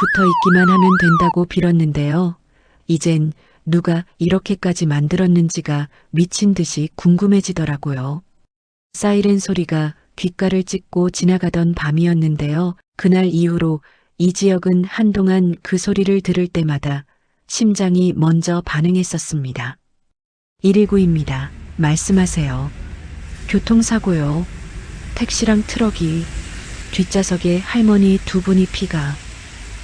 붙어 있기만 하면 된다고 빌었는데요. 이젠 누가 이렇게까지 만들었는지가 미친 듯이 궁금해지더라고요. 사이렌 소리가 귓가를 찢고 지나가던 밤이었는데요. 그날 이후로 이 지역은 한동안 그 소리를 들을 때마다 심장이 먼저 반응했었습니다. 119입니다. 말씀하세요. 교통사고요. 택시랑 트럭이, 뒷좌석에 할머니 두 분이 피가,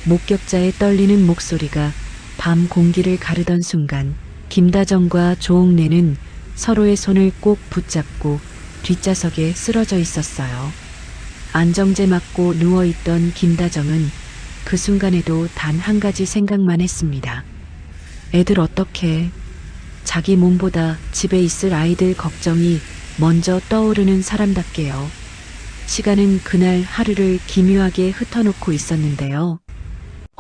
목격자의 떨리는 목소리가 밤 공기를 가르던 순간 김다정과 조옥래는 서로의 손을 꼭 붙잡고 뒷좌석에 쓰러져 있었어요. 안정제 맞고 누워있던 김다정은 그 순간에도 단 한 가지 생각만 했습니다. 애들 어떡해. 자기 몸보다 집에 있을 아이들 걱정이 먼저 떠오르는 사람답게요. 시간은 그날 하루를 기묘하게 흩어놓고 있었는데요.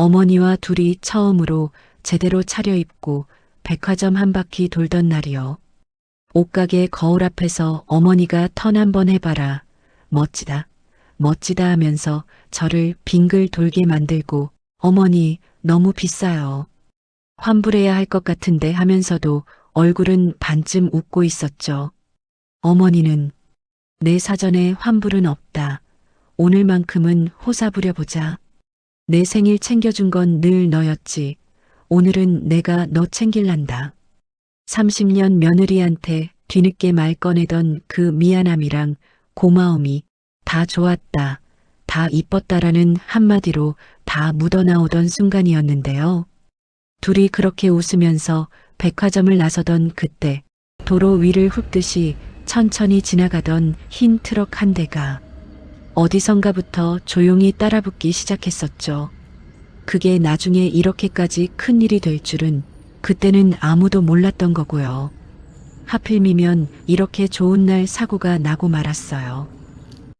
어머니와 둘이 처음으로 제대로 차려입고 백화점 한 바퀴 돌던 날이요. 옷가게 거울 앞에서 어머니가 턴 한번 해봐라. 멋지다. 멋지다 하면서 저를 빙글 돌게 만들고 어머니 너무 비싸요. 환불해야 할 것 같은데 하면서도 얼굴은 반쯤 웃고 있었죠. 어머니는 내 사전에 환불은 없다. 오늘만큼은 호사 부려보자. 내 생일 챙겨준 건 늘 너였지. 오늘은 내가 너 챙길란다. 30년 며느리한테 뒤늦게 말 꺼내던 그 미안함이랑 고마움이 다 좋았다, 다 이뻤다라는 한마디로 다 묻어나오던 순간이었는데요. 둘이 그렇게 웃으면서 백화점을 나서던 그때 도로 위를 훑듯이 천천히 지나가던 흰 트럭 한 대가 어디선가부터 조용히 따라붙기 시작했었죠. 그게 나중에 이렇게까지 큰 일이 될 줄은 그때는 아무도 몰랐던 거고요. 하필이면 이렇게 좋은 날 사고가 나고 말았어요.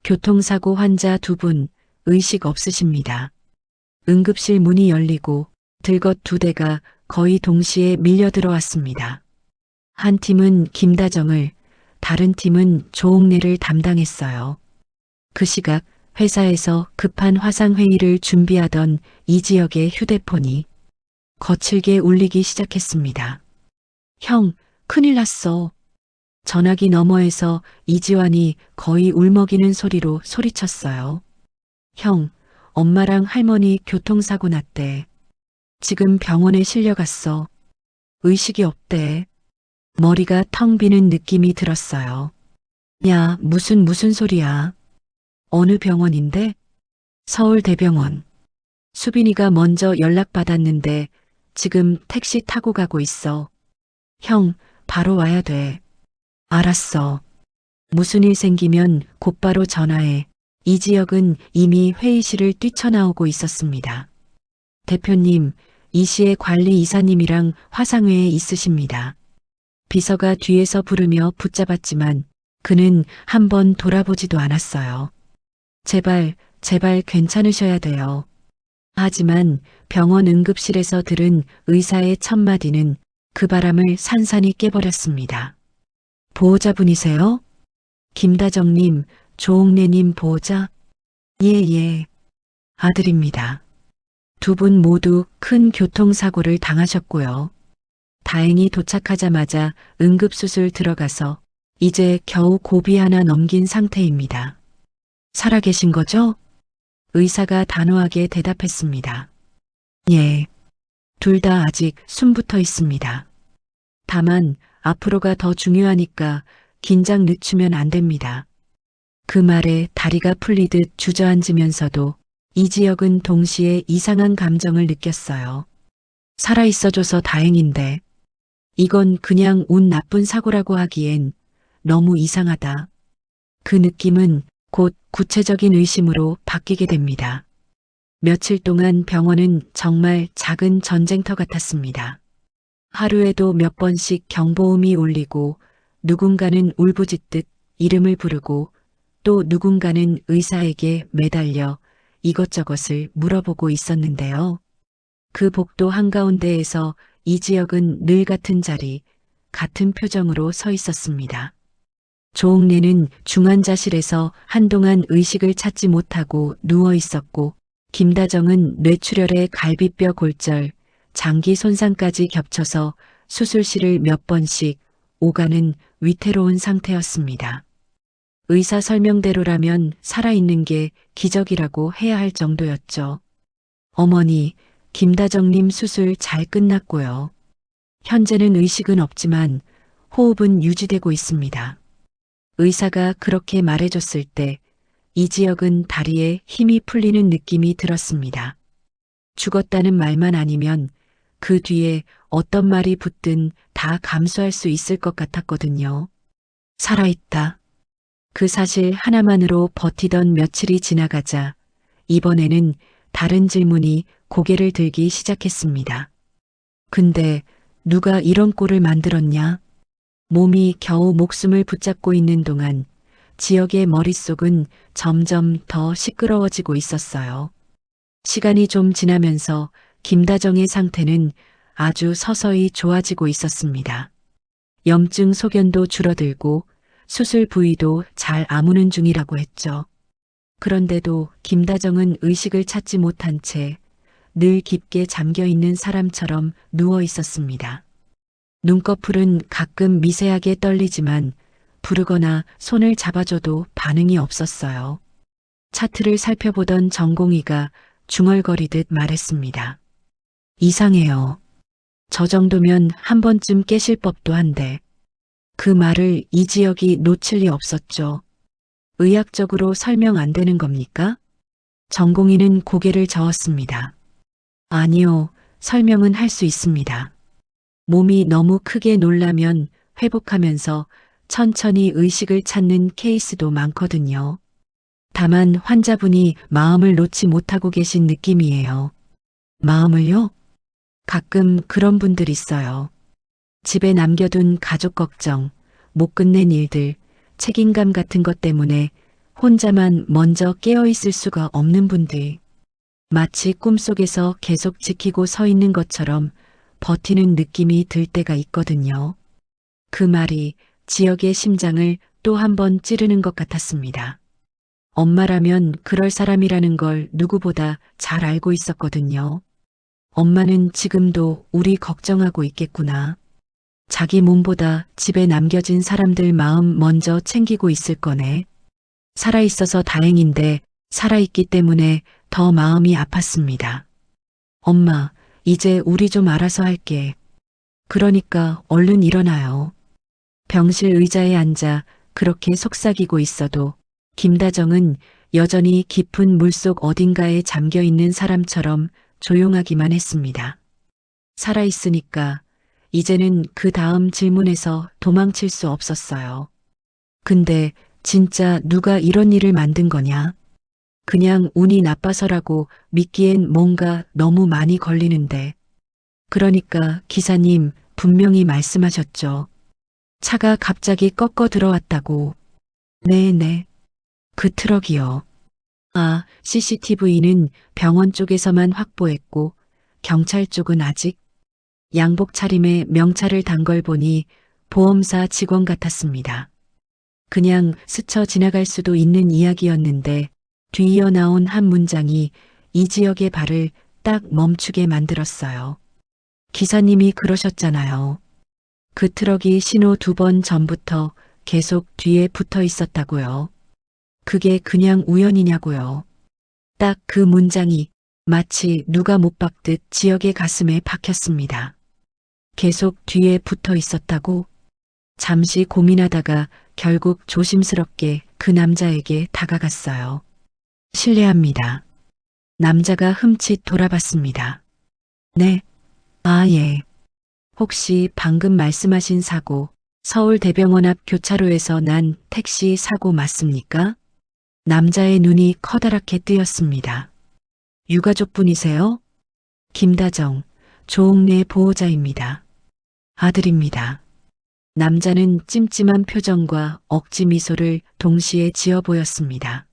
교통사고 환자 두 분 의식 없으십니다. 응급실 문이 열리고 들것 두 대가 거의 동시에 밀려 들어왔습니다. 한 팀은 김다정을, 다른 팀은 조옥래를 담당했어요. 그 시각 회사에서 급한 화상회의를 준비하던 이지혁의 휴대폰이 거칠게 울리기 시작했습니다. 형, 큰일 났어. 전화기 너머에서 이지환이 거의 울먹이는 소리로 소리쳤어요. 형, 엄마랑 할머니 교통사고 났대. 지금 병원에 실려갔어. 의식이 없대. 머리가 텅 비는 느낌이 들었어요. 야, 무슨 소리야. 어느 병원인데? 서울대병원. 수빈이가 먼저 연락받았는데 지금 택시 타고 가고 있어. 형, 바로 와야 돼. 알았어. 무슨 일 생기면 곧바로 전화해. 이 지역은 이미 회의실을 뛰쳐나오고 있었습니다. 대표님, 이 시의 관리 이사님이랑 화상회에 있으십니다. 비서가 뒤에서 부르며 붙잡았지만 그는 한 번 돌아보지도 않았어요. 제발 괜찮으셔야 돼요. 하지만 병원 응급실에서 들은 의사의 첫마디는 그 바람을 산산이 깨버렸습니다. 보호자분이세요? 김다정님, 조옥래님 보호자? 예. 아들입니다. 두 분 모두 큰 교통사고를 당하셨고요. 다행히 도착하자마자 응급수술 들어가서 이제 겨우 고비 하나 넘긴 상태입니다. 살아계신 거죠? 의사가 단호하게 대답했습니다. 예. 둘 다 아직 숨붙어 있습니다. 다만 앞으로가 더 중요하니까 긴장 늦추면 안 됩니다. 그 말에 다리가 풀리듯 주저앉으면서도 이지혁은 동시에 이상한 감정을 느꼈어요. 살아있어줘서 다행인데 이건 그냥 운 나쁜 사고라고 하기엔 너무 이상하다. 그 느낌은 곧 구체적인 의심으로 바뀌게 됩니다. 며칠 동안 병원은 정말 작은 전쟁터 같았습니다. 하루에도 몇 번씩 경보음이 울리고 누군가는 울부짖듯 이름을 부르고 또 누군가는 의사에게 매달려 이것저것을 물어보고 있었는데요. 그 복도 한가운데에서 이지혁은 늘 같은 자리, 같은 표정으로 서 있었습니다. 조옥래는 중환자실에서 한동안 의식을 찾지 못하고 누워 있었고 김다정은 뇌출혈에 갈비뼈 골절, 장기 손상까지 겹쳐서 수술실을 몇 번씩 오가는 위태로운 상태였습니다. 의사 설명대로라면 살아있는 게 기적이라고 해야 할 정도였죠. 어머니, 김다정님 수술 잘 끝났고요. 현재는 의식은 없지만 호흡은 유지되고 있습니다. 의사가 그렇게 말해줬을 때 이지혁은 다리에 힘이 풀리는 느낌이 들었습니다. 죽었다는 말만 아니면 그 뒤에 어떤 말이 붙든 다 감수할 수 있을 것 같았거든요. 살아있다. 그 사실 하나만으로 버티던 며칠이 지나가자 이번에는 다른 질문이 고개를 들기 시작했습니다. 근데 누가 이런 꼴을 만들었냐? 몸이 겨우 목숨을 붙잡고 있는 동안 지역의 머릿속은 점점 더 시끄러워지고 있었어요. 시간이 좀 지나면서 김다정의 상태는 아주 서서히 좋아지고 있었습니다. 염증 소견도 줄어들고 수술 부위도 잘 아무는 중이라고 했죠. 그런데도 김다정은 의식을 찾지 못한 채 늘 깊게 잠겨 있는 사람처럼 누워 있었습니다. 눈꺼풀은 가끔 미세하게 떨리지만 부르거나 손을 잡아줘도 반응이 없었어요. 차트를 살펴보던 전공의가 중얼거리듯 말했습니다. 이상해요. 저 정도면 한 번쯤 깨실 법도 한데. 그 말을 이지혁이 놓칠 리 없었죠. 의학적으로 설명 안 되는 겁니까? 전공의는 고개를 저었습니다. 아니요, 설명은 할 수 있습니다. 몸이 너무 크게 놀라면 회복하면서 천천히 의식을 찾는 케이스도 많거든요. 다만 환자분이 마음을 놓지 못하고 계신 느낌이에요. 마음을요? 가끔 그런 분들 있어요. 집에 남겨둔 가족 걱정, 못 끝낸 일들, 책임감 같은 것 때문에 혼자만 먼저 깨어있을 수가 없는 분들. 마치 꿈속에서 계속 지키고 서 있는 것처럼 버티는 느낌이 들 때가 있거든요. 그 말이 지역의 심장을 또 한 번 찌르는 것 같았습니다. 엄마라면 그럴 사람이라는 걸 누구보다 잘 알고 있었거든요. 엄마는 지금도 우리 걱정하고 있겠구나. 자기 몸보다 집에 남겨진 사람들 마음 먼저 챙기고 있을 거네. 살아있어서 다행인데 살아있기 때문에 더 마음이 아팠습니다. 엄마, 이제 우리 좀 알아서 할게. 그러니까 얼른 일어나요. 병실 의자에 앉아 그렇게 속삭이고 있어도 김다정은 여전히 깊은 물속 어딘가에 잠겨 있는 사람처럼 조용하기만 했습니다. 살아있으니까 이제는 그 다음 질문에서 도망칠 수 없었어요. 근데 진짜 누가 이런 일을 만든 거냐? 그냥 운이 나빠서라고 믿기엔 뭔가 너무 많이 걸리는데. 그러니까 기사님 분명히 말씀하셨죠. 차가 갑자기 꺾어 들어왔다고. 네네. 그 트럭이요. 아, CCTV는 병원 쪽에서만 확보했고 경찰 쪽은 아직. 양복 차림에 명찰을 단 걸 보니 보험사 직원 같았습니다. 그냥 스쳐 지나갈 수도 있는 이야기였는데 뒤이어 나온 한 문장이 이지혁의 발을 딱 멈추게 만들었어요. 기사님이 그러셨잖아요. 그 트럭이 신호 2번 전부터 계속 뒤에 붙어 있었다고요. 그게 그냥 우연이냐고요. 딱 그 문장이 마치 누가 못 박듯 지혁의 가슴에 박혔습니다. 계속 뒤에 붙어 있었다고? 잠시 고민하다가 결국 조심스럽게 그 남자에게 다가갔어요. 실례합니다. 남자가 흠칫 돌아봤습니다. 네. 아, 예. 혹시 방금 말씀하신 사고, 서울대병원 앞 교차로에서 난 택시 사고 맞습니까? 남자의 눈이 커다랗게 뜨였습니다. 유가족분이세요? 김다정, 조옥래 보호자입니다. 아들입니다. 남자는 찜찜한 표정과 억지 미소를 동시에 지어 보였습니다.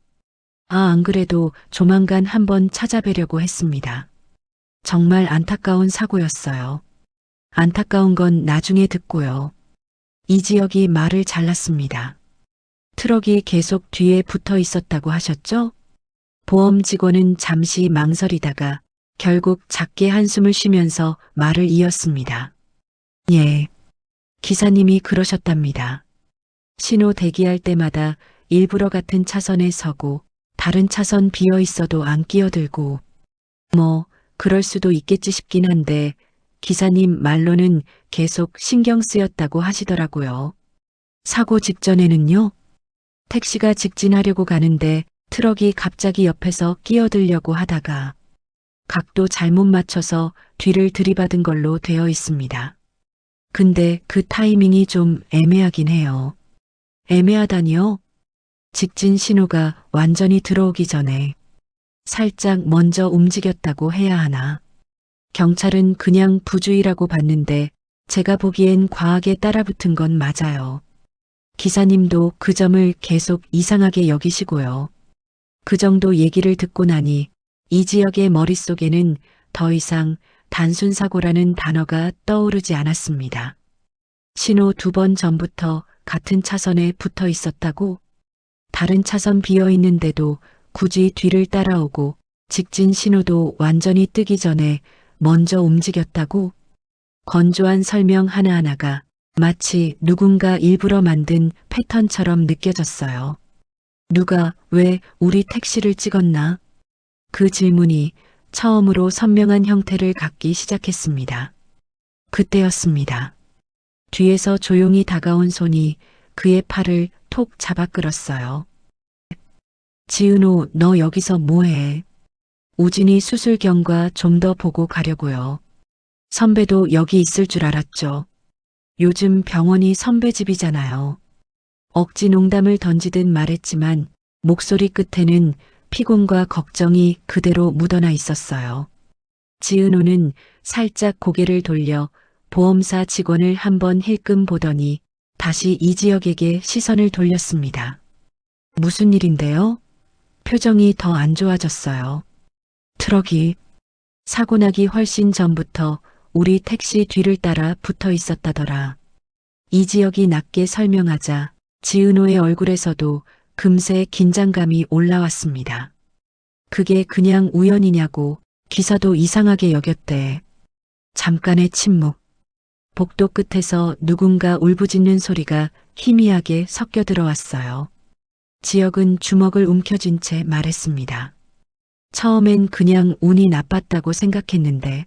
아, 안 그래도 조만간 한번 찾아뵈려고 했습니다. 정말 안타까운 사고였어요. 안타까운 건 나중에 듣고요. 이지혁이 말을 잘랐습니다. 트럭이 계속 뒤에 붙어 있었다고 하셨죠? 보험 직원은 잠시 망설이다가 결국 작게 한숨을 쉬면서 말을 이었습니다. 예. 기사님이 그러셨답니다. 신호 대기할 때마다 일부러 같은 차선에 서고 다른 차선 비어 있어도 안 끼어들고 뭐 그럴 수도 있겠지 싶긴 한데 기사님 말로는 계속 신경 쓰였다고 하시더라고요. 사고 직전에는요? 택시가 직진하려고 가는데 트럭이 갑자기 옆에서 끼어들려고 하다가 각도 잘못 맞춰서 뒤를 들이받은 걸로 되어 있습니다. 근데 그 타이밍이 좀 애매하긴 해요. 애매하다니요? 직진 신호가 완전히 들어오기 전에 살짝 먼저 움직였다고 해야 하나. 경찰은 그냥 부주의라고 봤는데 제가 보기엔 과하게 따라붙은 건 맞아요. 기사님도 그 점을 계속 이상하게 여기시고요. 그 정도 얘기를 듣고 나니 이 지역의 머릿속에는 더 이상 단순 사고라는 단어가 떠오르지 않았습니다. 신호 2번 전부터 같은 차선에 붙어 있었다고? 다른 차선 비어 있는데도 굳이 뒤를 따라오고 직진 신호도 완전히 뜨기 전에 먼저 움직였다고? 건조한 설명 하나하나가 마치 누군가 일부러 만든 패턴처럼 느껴졌어요. 누가 왜 우리 택시를 찍었나? 그 질문이 처음으로 선명한 형태를 갖기 시작했습니다. 그때였습니다. 뒤에서 조용히 다가온 손이 그의 팔을 톡 잡아 끌었어요. 지은호, 너 여기서 뭐해? 우진이 수술경과 좀 더 보고 가려고요. 선배도 여기 있을 줄 알았죠. 요즘 병원이 선배 집이잖아요. 억지 농담을 던지듯 말했지만 목소리 끝에는 피곤과 걱정이 그대로 묻어나 있었어요. 지은호는 살짝 고개를 돌려 보험사 직원을 한번 힐끔 보더니 다시 이지혁에게 시선을 돌렸습니다. 무슨 일인데요? 표정이 더 안 좋아졌어요. 트럭이 사고 나기 훨씬 전부터 우리 택시 뒤를 따라 붙어 있었다더라. 이지혁이 낮게 설명하자 지은호의 얼굴에서도 금세 긴장감이 올라왔습니다. 그게 그냥 우연이냐고 기사도 이상하게 여겼대. 잠깐의 침묵. 복도 끝에서 누군가 울부짖는 소리가 희미하게 섞여 들어왔어요. 지혁은 주먹을 움켜쥔 채 말했습니다. 처음엔 그냥 운이 나빴다고 생각했는데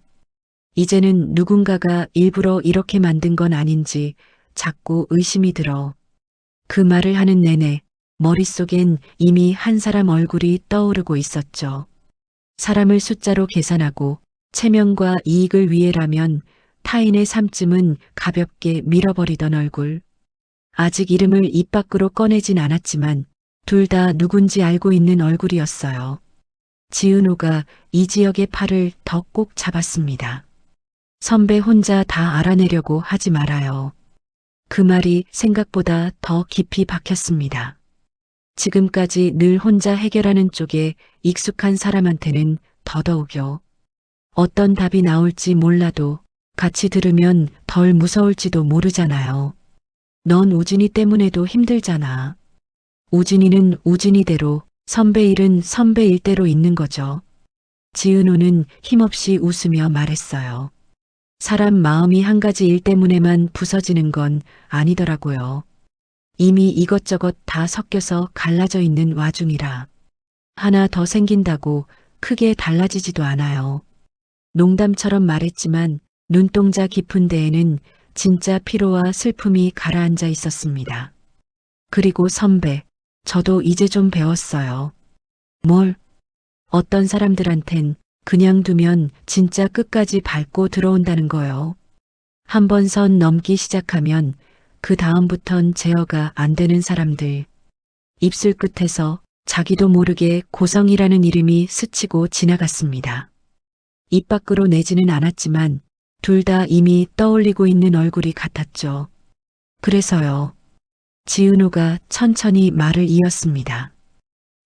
이제는 누군가가 일부러 이렇게 만든 건 아닌지 자꾸 의심이 들어. 그 말을 하는 내내 머릿속엔 이미 한 사람 얼굴이 떠오르고 있었죠. 사람을 숫자로 계산하고 체면과 이익을 위해라면 타인의 삶쯤은 가볍게 밀어버리던 얼굴. 아직 이름을 입 밖으로 꺼내진 않았지만 둘 다 누군지 알고 있는 얼굴이었어요. 지은호가 이지혁의 팔을 더 꼭 잡았습니다. 선배 혼자 다 알아내려고 하지 말아요. 그 말이 생각보다 더 깊이 박혔습니다. 지금까지 늘 혼자 해결하는 쪽에 익숙한 사람한테는 더더욱요. 어떤 답이 나올지 몰라도 같이 들으면 덜 무서울지도 모르잖아요. 넌 우진이 때문에도 힘들잖아. 우진이는 우진이대로 선배 일은 선배 일대로 있는 거죠. 지은호는 힘없이 웃으며 말했어요. 사람 마음이 한 가지 일 때문에만 부서지는 건 아니더라고요. 이미 이것저것 다 섞여서 갈라져 있는 와중이라. 하나 더 생긴다고 크게 달라지지도 않아요. 농담처럼 말했지만 눈동자 깊은 데에는 진짜 피로와 슬픔이 가라앉아 있었습니다. 그리고 선배, 저도 이제 좀 배웠어요. 뭘? 어떤 사람들한텐 그냥 두면 진짜 끝까지 밟고 들어온다는 거요. 한 번 선 넘기 시작하면 그 다음부턴 제어가 안 되는 사람들. 입술 끝에서 자기도 모르게 고성이라는 이름이 스치고 지나갔습니다. 입 밖으로 내지는 않았지만 둘 다 이미 떠올리고 있는 얼굴이 같았죠. 그래서요. 지은호가 천천히 말을 이었습니다.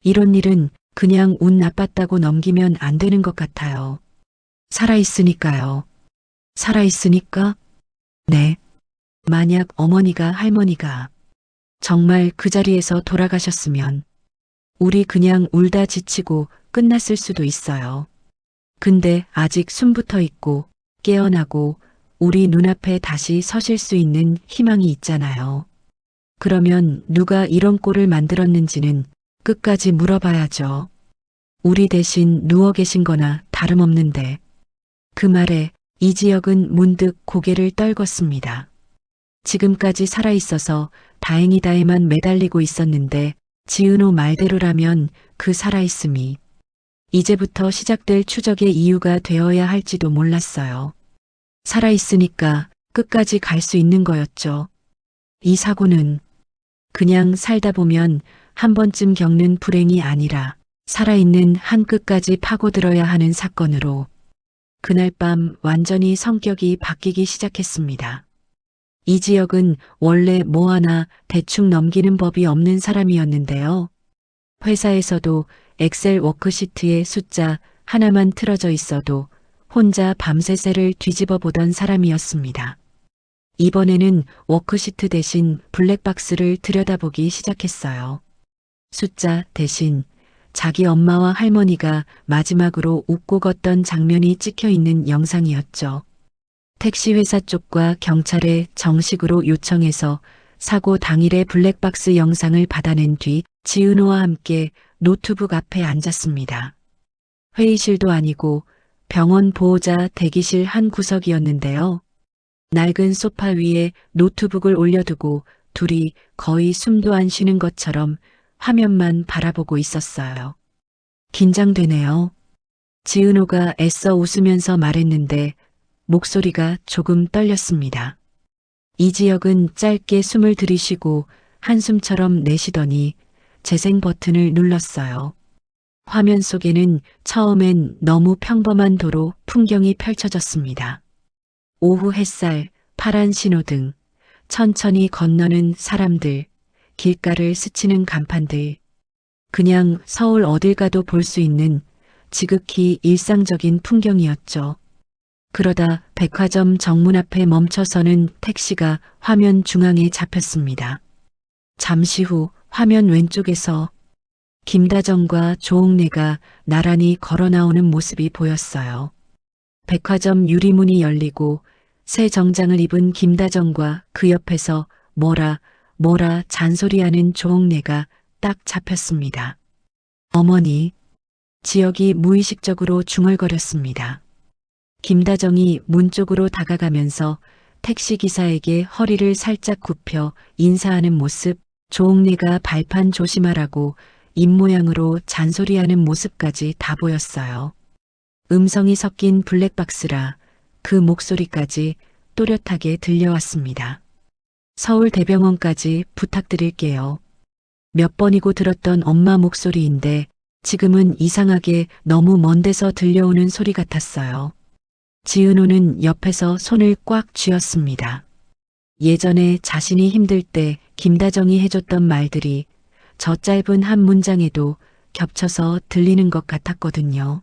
이런 일은 그냥 운 나빴다고 넘기면 안 되는 것 같아요. 살아있으니까요. 살아있으니까? 네. 만약 어머니가 할머니가 정말 그 자리에서 돌아가셨으면 우리 그냥 울다 지치고 끝났을 수도 있어요. 근데 아직 숨부터 있고 깨어나고 우리 눈앞에 다시 서실 수 있는 희망이 있잖아요. 그러면 누가 이런 꼴을 만들었는지는 끝까지 물어봐야죠. 우리 대신 누워 계신 거나 다름없는데. 그 말에 이지혁은 문득 고개를 떨궜습니다. 지금까지 살아있어서 다행이다에만 매달리고 있었는데 지은호 말대로라면 그 살아있음이 이제부터 시작될 추적의 이유가 되어야 할지도 몰랐어요. 살아있으니까 끝까지 갈 수 있는 거였죠. 이 사고는 그냥 살다 보면 한 번쯤 겪는 불행이 아니라 살아있는 한 끝까지 파고들어야 하는 사건으로 그날 밤 완전히 성격이 바뀌기 시작했습니다. 이지혁은 원래 뭐 하나 대충 넘기는 법이 없는 사람이었는데요. 회사에서도 엑셀 워크시트에 숫자 하나만 틀어져 있어도 혼자 밤새 셀을 뒤집어 보던 사람이었습니다. 이번에는 워크시트 대신 블랙박스를 들여다보기 시작했어요. 숫자 대신 자기 엄마와 할머니가 마지막으로 웃고 걷던 장면이 찍혀 있는 영상이었죠. 택시 회사 쪽과 경찰에 정식으로 요청해서 사고 당일의 블랙박스 영상을 받아낸 뒤 지은호와 함께 노트북 앞에 앉았습니다. 회의실도 아니고 병원 보호자 대기실 한 구석이었는데요. 낡은 소파 위에 노트북을 올려두고 둘이 거의 숨도 안 쉬는 것처럼 화면만 바라보고 있었어요. 긴장되네요. 지은호가 애써 웃으면서 말했는데 목소리가 조금 떨렸습니다. 이지혁은 짧게 숨을 들이쉬고 한숨처럼 내쉬더니 재생 버튼을 눌렀어요. 화면 속에는 처음엔 너무 평범한 도로 풍경이 펼쳐졌습니다. 오후 햇살, 파란 신호등, 천천히 건너는 사람들, 길가를 스치는 간판들. 그냥 서울 어딜 가도 볼 수 있는 지극히 일상적인 풍경이었죠. 그러다 백화점 정문 앞에 멈춰서는 택시가 화면 중앙에 잡혔습니다. 잠시 후 화면 왼쪽에서 김다정과 조옥래가 나란히 걸어 나오는 모습이 보였어요. 백화점 유리문이 열리고 새 정장을 입은 김다정과 그 옆에서 뭐라 잔소리하는 조옥래가 딱 잡혔습니다. 어머니, 지혁이 무의식적으로 중얼거렸습니다. 김다정이 문 쪽으로 다가가면서 택시기사에게 허리를 살짝 굽혀 인사하는 모습, 조옥래가 발판 조심하라고 입모양으로 잔소리하는 모습까지 다 보였어요. 음성이 섞인 블랙박스라 그 목소리까지 또렷하게 들려왔습니다. 서울대병원까지 부탁드릴게요. 몇 번이고 들었던 엄마 목소리인데 지금은 이상하게 너무 먼 데서 들려오는 소리 같았어요. 지은호는 옆에서 손을 꽉 쥐었습니다. 예전에 자신이 힘들 때 김다정이 해줬던 말들이 저 짧은 한 문장에도 겹쳐서 들리는 것 같았거든요.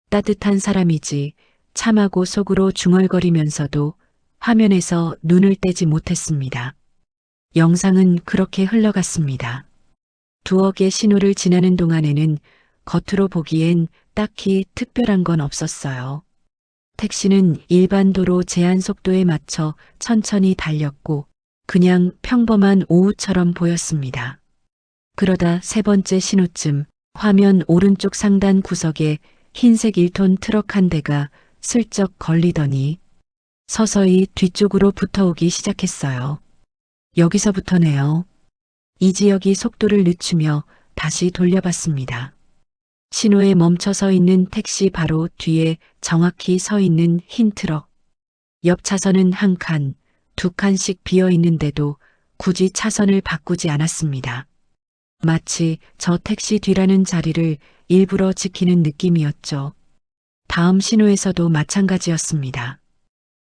따뜻한 사람이지 참하고 속으로 중얼거리면서도 화면에서 눈을 떼지 못했습니다. 영상은 그렇게 흘러갔습니다. 두어 개 신호를 지나는 동안에는 겉으로 보기엔 딱히 특별한 건 없었어요. 택시는 일반 도로 제한 속도에 맞춰 천천히 달렸고 그냥 평범한 오후처럼 보였습니다. 그러다 세 번째 신호쯤 화면 오른쪽 상단 구석에 흰색 1톤 트럭 한 대가 슬쩍 걸리더니 서서히 뒤쪽으로 붙어오기 시작했어요. 여기서부터네요. 이지혁이 속도를 늦추며 다시 돌려봤습니다. 신호에 멈춰 서 있는 택시 바로 뒤에 정확히 서 있는 흰 트럭. 옆 차선은 한 칸, 두 칸씩 비어 있는데도 굳이 차선을 바꾸지 않았습니다. 마치 저 택시 뒤라는 자리를 일부러 지키는 느낌이었죠. 다음 신호에서도 마찬가지였습니다.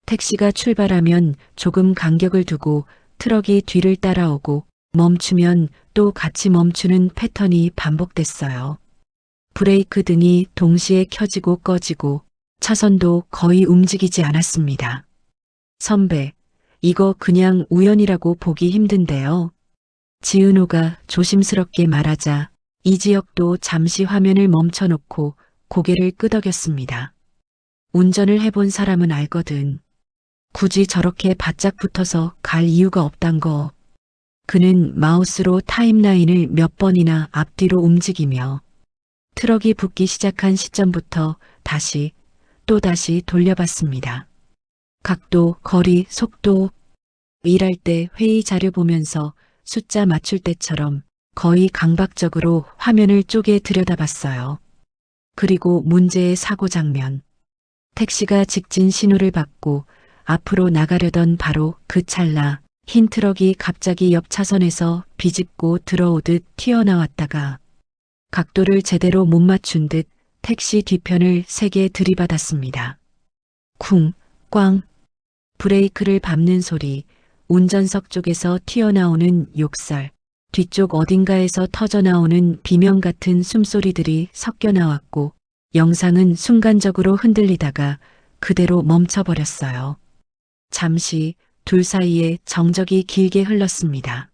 택시가 출발하면 조금 간격을 두고 트럭이 뒤를 따라오고 멈추면 또 같이 멈추는 패턴이 반복됐어요. 브레이크 등이 동시에 켜지고 꺼지고 차선도 거의 움직이지 않았습니다. 선배, 이거 그냥 우연이라고 보기 힘든데요. 지은호가 조심스럽게 말하자 이 지역도 잠시 화면을 멈춰놓고 고개를 끄덕였습니다. 운전을 해본 사람은 알거든. 굳이 저렇게 바짝 붙어서 갈 이유가 없단 거. 그는 마우스로 타임라인을 몇 번이나 앞뒤로 움직이며 트럭이 붙기 시작한 시점부터 다시 또다시 돌려봤습니다. 각도, 거리, 속도, 일할 때 회의 자료 보면서 숫자 맞출 때처럼 거의 강박적으로 화면을 쪼개 들여다봤어요. 그리고 문제의 사고 장면. 택시가 직진 신호를 받고 앞으로 나가려던 바로 그 찰나 흰 트럭이 갑자기 옆 차선에서 비집고 들어오듯 튀어나왔다가 각도를 제대로 못 맞춘 듯 택시 뒤편을 세게 들이받았습니다. 쿵, 꽝, 브레이크를 밟는 소리, 운전석 쪽에서 튀어나오는 욕설, 뒤쪽 어딘가에서 터져나오는 비명 같은 숨소리들이 섞여 나왔고 영상은 순간적으로 흔들리다가 그대로 멈춰버렸어요. 잠시 둘 사이에 정적이 길게 흘렀습니다.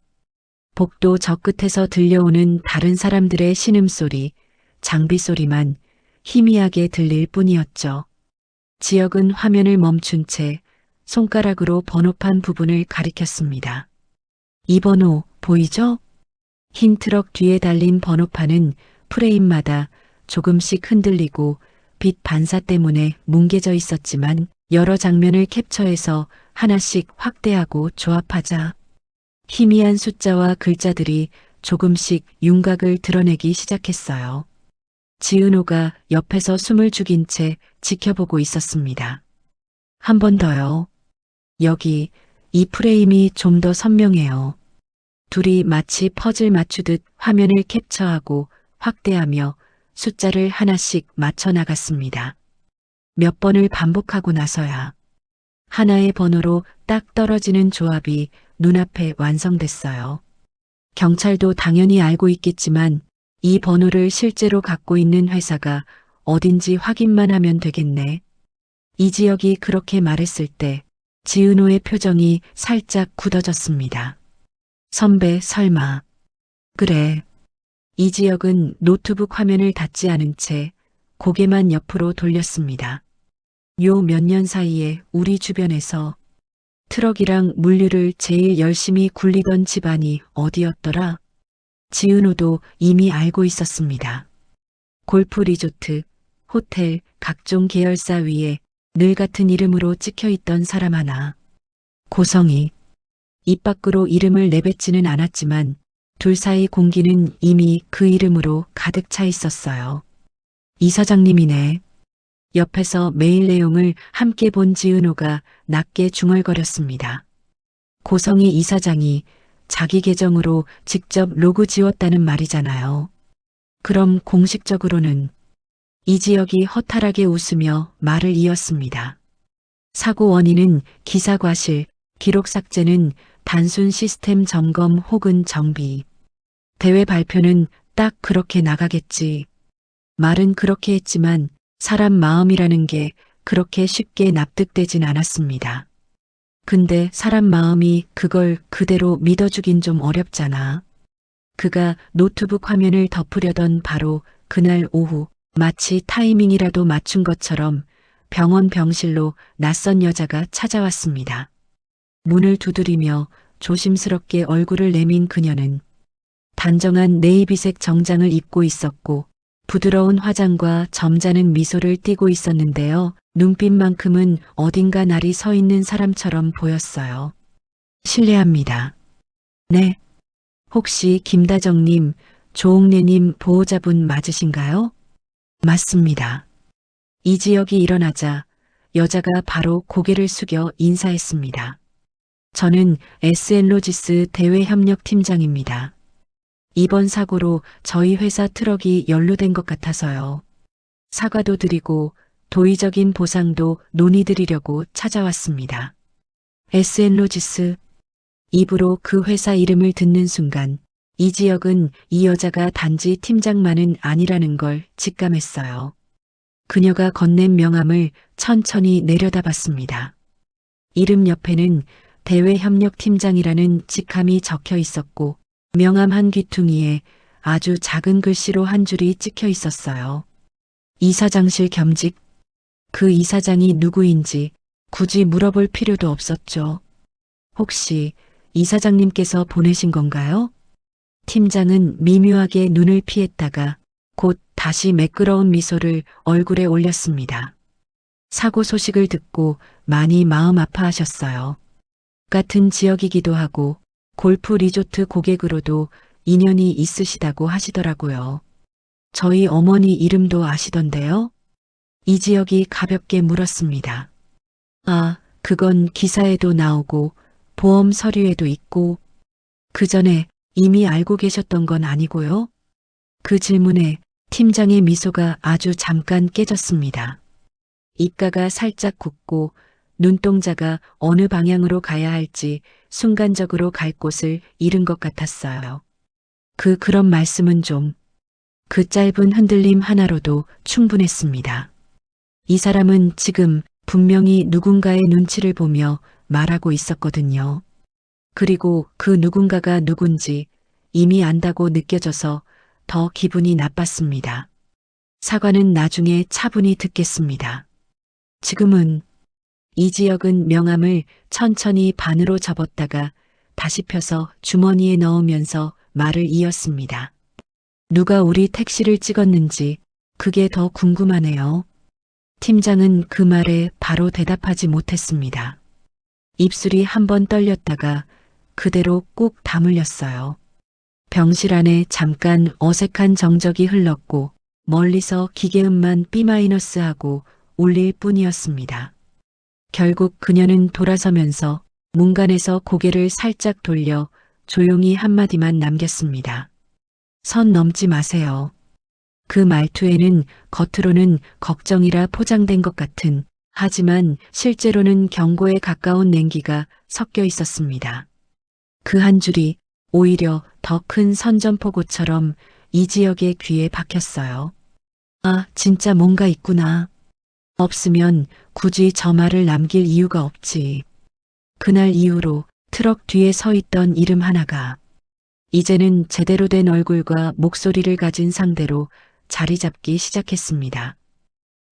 복도 저 끝에서 들려오는 다른 사람들의 신음소리, 장비소리만 희미하게 들릴 뿐이었죠. 지역은 화면을 멈춘 채 손가락으로 번호판 부분을 가리켰습니다. 이 번호 보이죠? 흰 트럭 뒤에 달린 번호판은 프레임마다 조금씩 흔들리고 빛 반사 때문에 뭉개져 있었지만 여러 장면을 캡처해서 하나씩 확대하고 조합하자 희미한 숫자와 글자들이 조금씩 윤곽을 드러내기 시작했어요. 지은호가 옆에서 숨을 죽인 채 지켜보고 있었습니다. 한 번 더요. 여기 이 프레임이 좀 더 선명해요. 둘이 마치 퍼즐 맞추듯 화면을 캡처하고 확대하며 숫자를 하나씩 맞춰 나갔습니다. 몇 번을 반복하고 나서야 하나의 번호로 딱 떨어지는 조합이 눈앞에 완성됐어요. 경찰도 당연히 알고 있겠지만 이 번호를 실제로 갖고 있는 회사가 어딘지 확인만 하면 되겠네. 이 지역이 그렇게 말했을 때 지은호의 표정이 살짝 굳어졌습니다. 선배 설마. 그래. 이 지역은 노트북 화면을 닫지 않은 채 고개만 옆으로 돌렸습니다. 요 몇 년 사이에 우리 주변에서 트럭이랑 물류를 제일 열심히 굴리던 집안이 어디였더라? 지은호도 이미 알고 있었습니다. 골프 리조트, 호텔, 각종 계열사 위에 늘 같은 이름으로 찍혀있던 사람 하나. 고성이. 입 밖으로 이름을 내뱉지는 않았지만 둘 사이 공기는 이미 그 이름으로 가득 차 있었어요. 이 사장님이네. 옆에서 메일 내용을 함께 본 지은호가 낮게 중얼거렸습니다. 고성희 이사장이 자기 계정으로 직접 로그 지웠다는 말이잖아요. 그럼 공식적으로는 이 지역이 허탈하게 웃으며 말을 이었습니다. 사고 원인은 기사 과실, 기록 삭제는 단순 시스템 점검 혹은 정비. 대회 발표는 딱 그렇게 나가겠지. 말은 그렇게 했지만 사람 마음이라는 게 그렇게 쉽게 납득되진 않았습니다. 근데 사람 마음이 그걸 그대로 믿어주긴 좀 어렵잖아. 그가 노트북 화면을 덮으려던 바로 그날 오후 마치 타이밍이라도 맞춘 것처럼 병원 병실로 낯선 여자가 찾아왔습니다. 문을 두드리며 조심스럽게 얼굴을 내민 그녀는 단정한 네이비색 정장을 입고 있었고 부드러운 화장과 점잖은 미소를 띠고 있었는데요. 눈빛만큼은 어딘가 날이 서 있는 사람처럼 보였어요. 실례합니다. 네. 혹시 김다정님, 조옥래님 보호자분 맞으신가요? 맞습니다. 이 지역이 일어나자 여자가 바로 고개를 숙여 인사했습니다. 저는 SN로지스 대외협력팀장입니다. 이번 사고로 저희 회사 트럭이 연루된 것 같아서요. 사과도 드리고 도의적인 보상도 논의드리려고 찾아왔습니다. SN로지스. 입으로 그 회사 이름을 듣는 순간 이 지역은 이 여자가 단지 팀장만은 아니라는 걸 직감했어요. 그녀가 건넨 명함을 천천히 내려다봤습니다. 이름 옆에는 대외협력팀장이라는 직함이 적혀 있었고 명함 한 귀퉁이에 아주 작은 글씨로 한 줄이 찍혀 있었어요. 이사장실 겸직. 그 이사장이 누구인지 굳이 물어볼 필요도 없었죠. 혹시 이사장님께서 보내신 건가요? 팀장은 미묘하게 눈을 피했다가 곧 다시 매끄러운 미소를 얼굴에 올렸습니다. 사고 소식을 듣고 많이 마음 아파하셨어요. 같은 지역이기도 하고 골프 리조트 고객으로도 인연이 있으시다고 하시더라고요. 저희 어머니 이름도 아시던데요? 이 지역이 가볍게 물었습니다. 아, 그건 기사에도 나오고 보험 서류에도 있고 그 전에 이미 알고 계셨던 건 아니고요? 그 질문에 팀장의 미소가 아주 잠깐 깨졌습니다. 입가가 살짝 굽고 눈동자가 어느 방향으로 가야 할지 순간적으로 갈 곳을 잃은 것 같았어요. 그런 말씀은 좀, 그 짧은 흔들림 하나로도 충분했습니다. 이 사람은 지금 분명히 누군가의 눈치를 보며 말하고 있었거든요. 그리고 그 누군가가 누군지 이미 안다고 느껴져서 더 기분이 나빴습니다. 사과는 나중에 차분히 듣겠습니다. 지금은 이 지역은 명함을 천천히 반으로 접었다가 다시 펴서 주머니에 넣으면서 말을 이었습니다. 누가 우리 택시를 찍었는지 그게 더 궁금하네요. 팀장은 그 말에 바로 대답하지 못했습니다. 입술이 한번 떨렸다가 그대로 꾹 다물렸어요. 병실 안에 잠깐 어색한 정적이 흘렀고 멀리서 기계음만 B-하고 울릴 뿐이었습니다. 결국 그녀는 돌아서면서 문간에서 고개를 살짝 돌려 조용히 한마디만 남겼습니다. 선 넘지 마세요. 그 말투에는 겉으로는 걱정이라 포장된 것 같은, 하지만 실제로는 경고에 가까운 냉기가 섞여 있었습니다. 그 한 줄이 오히려 더 큰 선전포고처럼 이 지역의 귀에 박혔어요. 아, 진짜 뭔가 있구나. 없으면 굳이 저 말을 남길 이유가 없지. 그날 이후로 트럭 뒤에 서 있던 이름 하나가 이제는 제대로 된 얼굴과 목소리를 가진 상대로 자리 잡기 시작했습니다.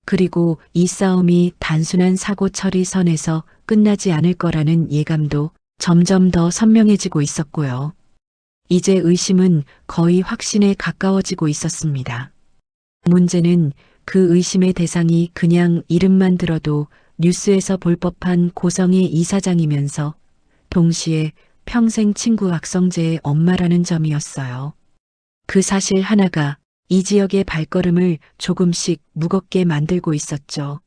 그리고 이 싸움이 단순한 사고 처리 선에서 끝나지 않을 거라는 예감도 점점 더 선명해지고 있었고요. 이제 의심은 거의 확신에 가까워지고 있었습니다. 문제는 그 의심의 대상이 그냥 이름만 들어도 뉴스에서 볼 법한 고성의 이사장이면서 동시에 평생 친구 악성재의 엄마라는 점이었어요. 그 사실 하나가 이 지역의 발걸음을 조금씩 무겁게 만들고 있었죠.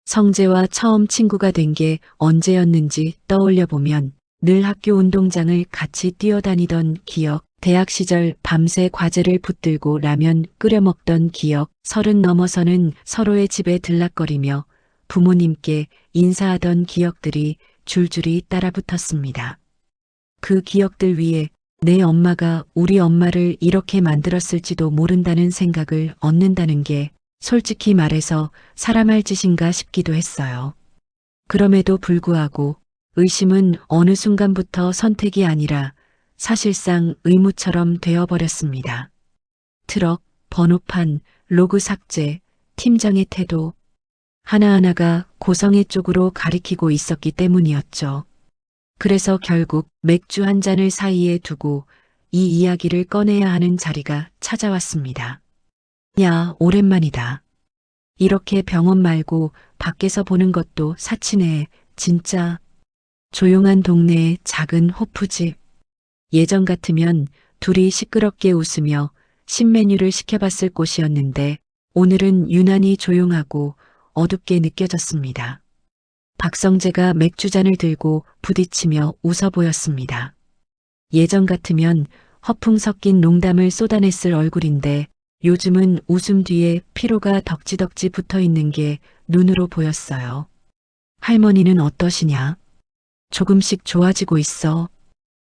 성재와 처음 친구가 된 게 언제였는지 떠올려 보면 늘 학교 운동장을 같이 뛰어다니던 기억, 대학 시절 밤새 과제를 붙들고 라면 끓여 먹던 기억, 30 넘어서는 서로의 집에 들락거리며 부모님께 인사하던 기억들이 줄줄이 따라붙었습니다. 그 기억들 위에 내 엄마가 우리 엄마를 이렇게 만들었을지도 모른다는 생각을 얻는다는 게 솔직히 말해서 사람 할 짓인가 싶기도 했어요. 그럼에도 불구하고 의심은 어느 순간부터 선택이 아니라 사실상 의무처럼 되어버렸습니다. 트럭, 번호판, 로그 삭제, 팀장의 태도 하나하나가 고성의 쪽으로 가리키고 있었기 때문이었죠. 그래서 결국 맥주 한 잔을 사이에 두고 이 이야기를 꺼내야 하는 자리가 찾아왔습니다. 야, 오랜만이다. 이렇게 병원 말고 밖에서 보는 것도 사치네, 진짜. 조용한 동네의 작은 호프집. 예전 같으면 둘이 시끄럽게 웃으며 신메뉴를 시켜봤을 곳이었는데 오늘은 유난히 조용하고 어둡게 느껴졌습니다. 박성재가 맥주잔을 들고 부딪히며 웃어 보였습니다. 예전 같으면 허풍 섞인 농담을 쏟아냈을 얼굴인데 요즘은 웃음 뒤에 피로가 덕지덕지 붙어 있는 게 눈으로 보였어요. 할머니는 어떠시냐? 조금씩 좋아지고 있어.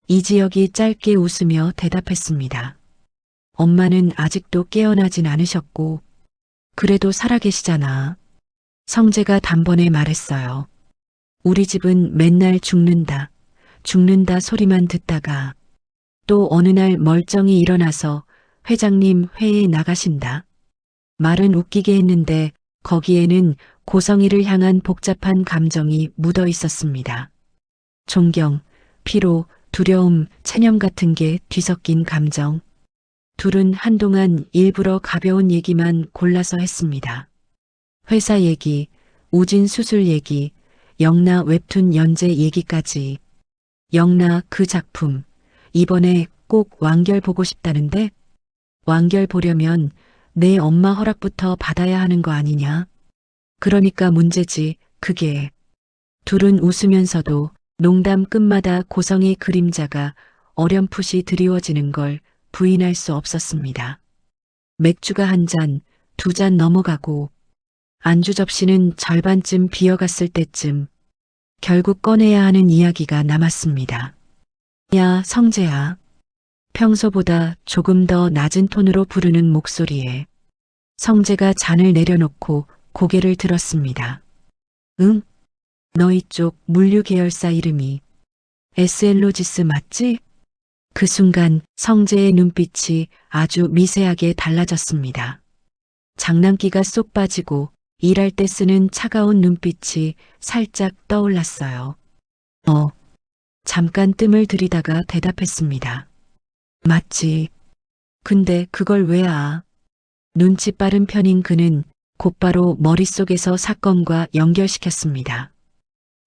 이지혁이 짧게 웃으며 대답했습니다. 엄마는 아직도 깨어나진 않으셨고 그래도 살아계시잖아. 성재가 단번에 말했어요. 우리 집은 맨날 죽는다, 죽는다 소리만 듣다가 또 어느 날 멀쩡히 일어나서 회장님 회의에 나가신다. 말은 웃기게 했는데 거기에는 고성이를 향한 복잡한 감정이 묻어 있었습니다. 존경, 피로, 두려움, 체념 같은 게 뒤섞인 감정. 둘은 한동안 일부러 가벼운 얘기만 골라서 했습니다. 회사 얘기, 우진 수술 얘기, 영나 웹툰 연재 얘기까지. 영나 그 작품, 이번에 꼭 완결 보고 싶다는데? 완결 보려면 내 엄마 허락부터 받아야 하는 거 아니냐? 그러니까 문제지, 그게. 둘은 웃으면서도 농담 끝마다 고성의 그림자가 어렴풋이 드리워지는 걸 부인할 수 없었습니다. 맥주가 한 잔, 두 잔 넘어가고 안주 접시는 절반쯤 비어갔을 때쯤 결국 꺼내야 하는 이야기가 남았습니다. 야, 성재야. 평소보다 조금 더 낮은 톤으로 부르는 목소리에 성재가 잔을 내려놓고 고개를 들었습니다. 응? 너희 쪽 물류 계열사 이름이 에스엘로지스 맞지? 그 순간 성재의 눈빛이 아주 미세하게 달라졌습니다. 장난기가 쏙 빠지고 일할 때 쓰는 차가운 눈빛이 살짝 떠올랐어요. 잠깐 뜸을 들이다가 대답했습니다. 맞지. 근데 그걸 왜 아? 눈치 빠른 편인 그는 곧바로 머릿속에서 사건과 연결시켰습니다.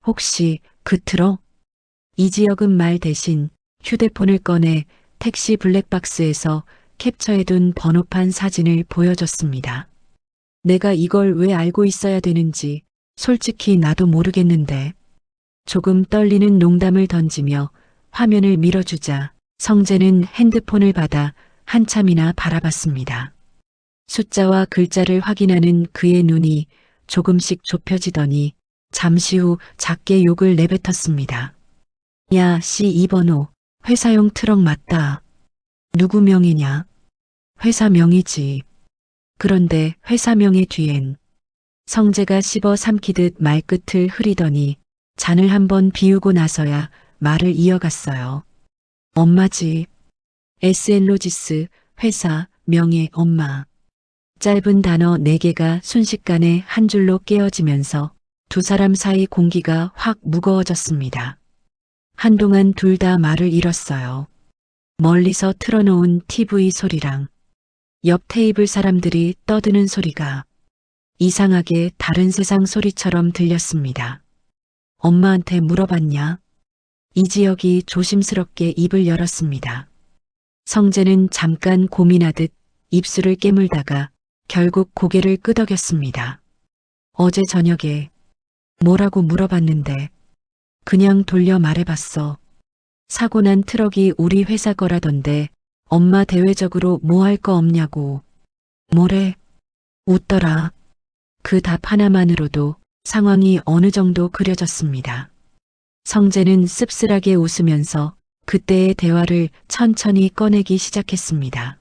혹시 그 트럭? 이지혁은 말 대신 휴대폰을 꺼내 택시 블랙박스에서 캡처해둔 번호판 사진을 보여줬습니다. 내가 이걸 왜 알고 있어야 되는지 솔직히 나도 모르겠는데. 조금 떨리는 농담을 던지며 화면을 밀어주자 성재는 핸드폰을 받아 한참이나 바라봤습니다. 숫자와 글자를 확인하는 그의 눈이 조금씩 좁혀지더니 잠시 후 작게 욕을 내뱉었습니다. 야, C2번호, 회사용 트럭 맞다. 누구 명이냐? 회사 명이지. 그런데 회사 명의 뒤엔 성재가 씹어 삼키듯 말끝을 흐리더니 잔을 한번 비우고 나서야 말을 이어갔어요. 엄마지. 에스엘로지스, 회사, 명예, 엄마. 짧은 단어 4개가 순식간에 한 줄로 깨어지면서 두 사람 사이 공기가 확 무거워졌습니다. 한동안 둘 다 말을 잃었어요. 멀리서 틀어놓은 TV 소리랑 옆 테이블 사람들이 떠드는 소리가 이상하게 다른 세상 소리처럼 들렸습니다. 엄마한테 물어봤냐? 이지혁이 조심스럽게 입을 열었습니다. 성재는 잠깐 고민하듯 입술을 깨물다가 결국 고개를 끄덕였습니다. 어제 저녁에 뭐라고 물어봤는데 그냥 돌려 말해봤어. 사고 난 트럭이 우리 회사 거라던데 엄마 대외적으로 뭐 할 거 없냐고. 뭐래? 웃더라. 그 답 하나만으로도 상황이 어느 정도 그려졌습니다. 성재는 씁쓸하게 웃으면서 그때의 대화를 천천히 꺼내기 시작했습니다.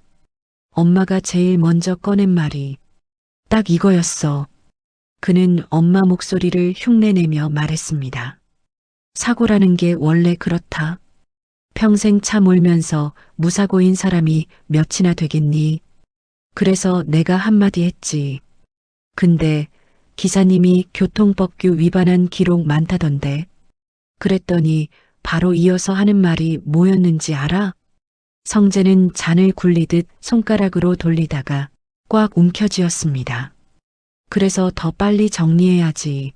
엄마가 제일 먼저 꺼낸 말이 딱 이거였어. 그는 엄마 목소리를 흉내내며 말했습니다. 사고라는 게 원래 그렇다. 평생 차 몰면서 무사고인 사람이 몇이나 되겠니? 그래서 내가 한마디 했지. 근데 기사님이 교통법규 위반한 기록 많다던데. 그랬더니 바로 이어서 하는 말이 뭐였는지 알아? 성재는 잔을 굴리듯 손가락으로 돌리다가 꽉 움켜쥐었습니다. 그래서 더 빨리 정리해야지.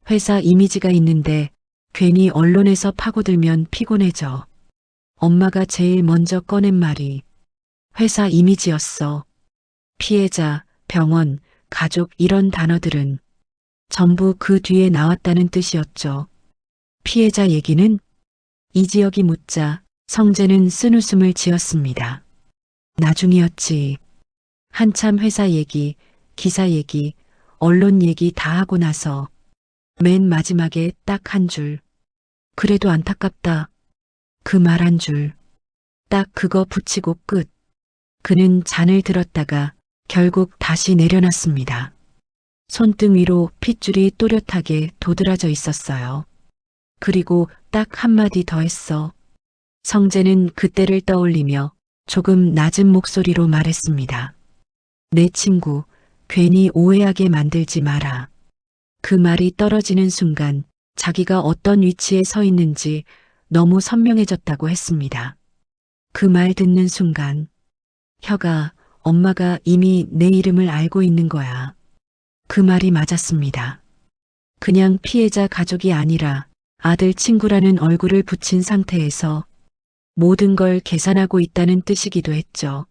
회사 이미지가 있는데 괜히 언론에서 파고들면 피곤해져. 엄마가 제일 먼저 꺼낸 말이 회사 이미지였어. 피해자, 병원, 가족 이런 단어들은 전부 그 뒤에 나왔다는 뜻이었죠. 피해자 얘기는? 이지혁이 묻자 성재는 쓴웃음을 지었습니다. 나중이었지. 한참 회사 얘기, 기사 얘기, 언론 얘기 다 하고 나서 맨 마지막에 딱 한 줄. 그래도 안타깝다. 그 말 한 줄. 딱 그거 붙이고 끝. 그는 잔을 들었다가 결국 다시 내려놨습니다. 손등 위로 핏줄이 또렷하게 도드라져 있었어요. 그리고 딱 한마디 더 했어. 성재는 그때를 떠올리며 조금 낮은 목소리로 말했습니다. 내 친구, 괜히 오해하게 만들지 마라. 그 말이 떨어지는 순간 자기가 어떤 위치에 서 있는지 너무 선명해졌다고 했습니다. 그 말 듣는 순간 혀가 엄마가 이미 내 이름을 알고 있는 거야. 그 말이 맞았습니다. 그냥 피해자 가족이 아니라 아들 친구라는 얼굴을 붙인 상태에서 모든 걸 계산하고 있다는 뜻이기도 했죠.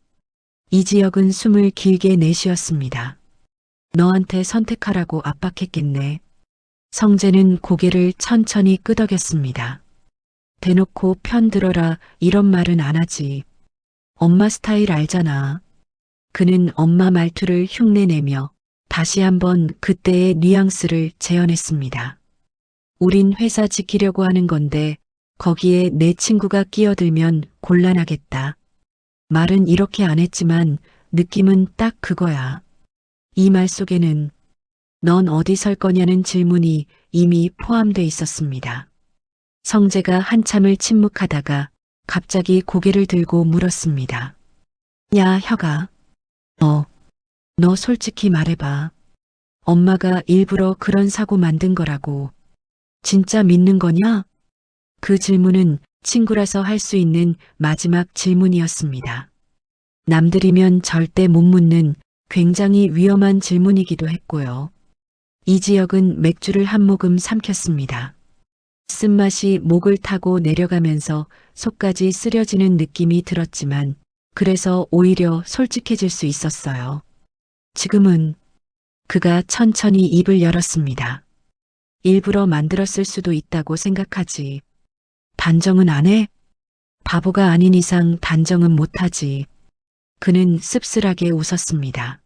이지혁은 숨을 길게 내쉬었습니다. 너한테 선택하라고 압박했겠네. 성재는 고개를 천천히 끄덕였습니다. 대놓고 편들어라 이런 말은 안 하지. 엄마 스타일 알잖아. 그는 엄마 말투를 흉내내며 다시 한번 그때의 뉘앙스를 재현했습니다. 우린 회사 지키려고 하는 건데 거기에 내 친구가 끼어들면 곤란하겠다. 말은 이렇게 안 했지만 느낌은 딱 그거야. 이 말 속에는 넌 어디 설 거냐는 질문이 이미 포함돼 있었습니다. 성재가 한참을 침묵하다가 갑자기 고개를 들고 물었습니다. 야, 혁아. 너 솔직히 말해봐. 엄마가 일부러 그런 사고 만든 거라고. 진짜 믿는 거냐? 그 질문은 친구라서 할 수 있는 마지막 질문이었습니다. 남들이면 절대 못 묻는 굉장히 위험한 질문이기도 했고요. 이지혁은 맥주를 한 모금 삼켰습니다. 쓴맛이 목을 타고 내려가면서 속까지 쓰려지는 느낌이 들었지만 그래서 오히려 솔직해질 수 있었어요. 지금은 그가 천천히 입을 열었습니다. 일부러 만들었을 수도 있다고 생각하지. 단정은 안 해? 바보가 아닌 이상 단정은 못하지. 그는 씁쓸하게 웃었습니다.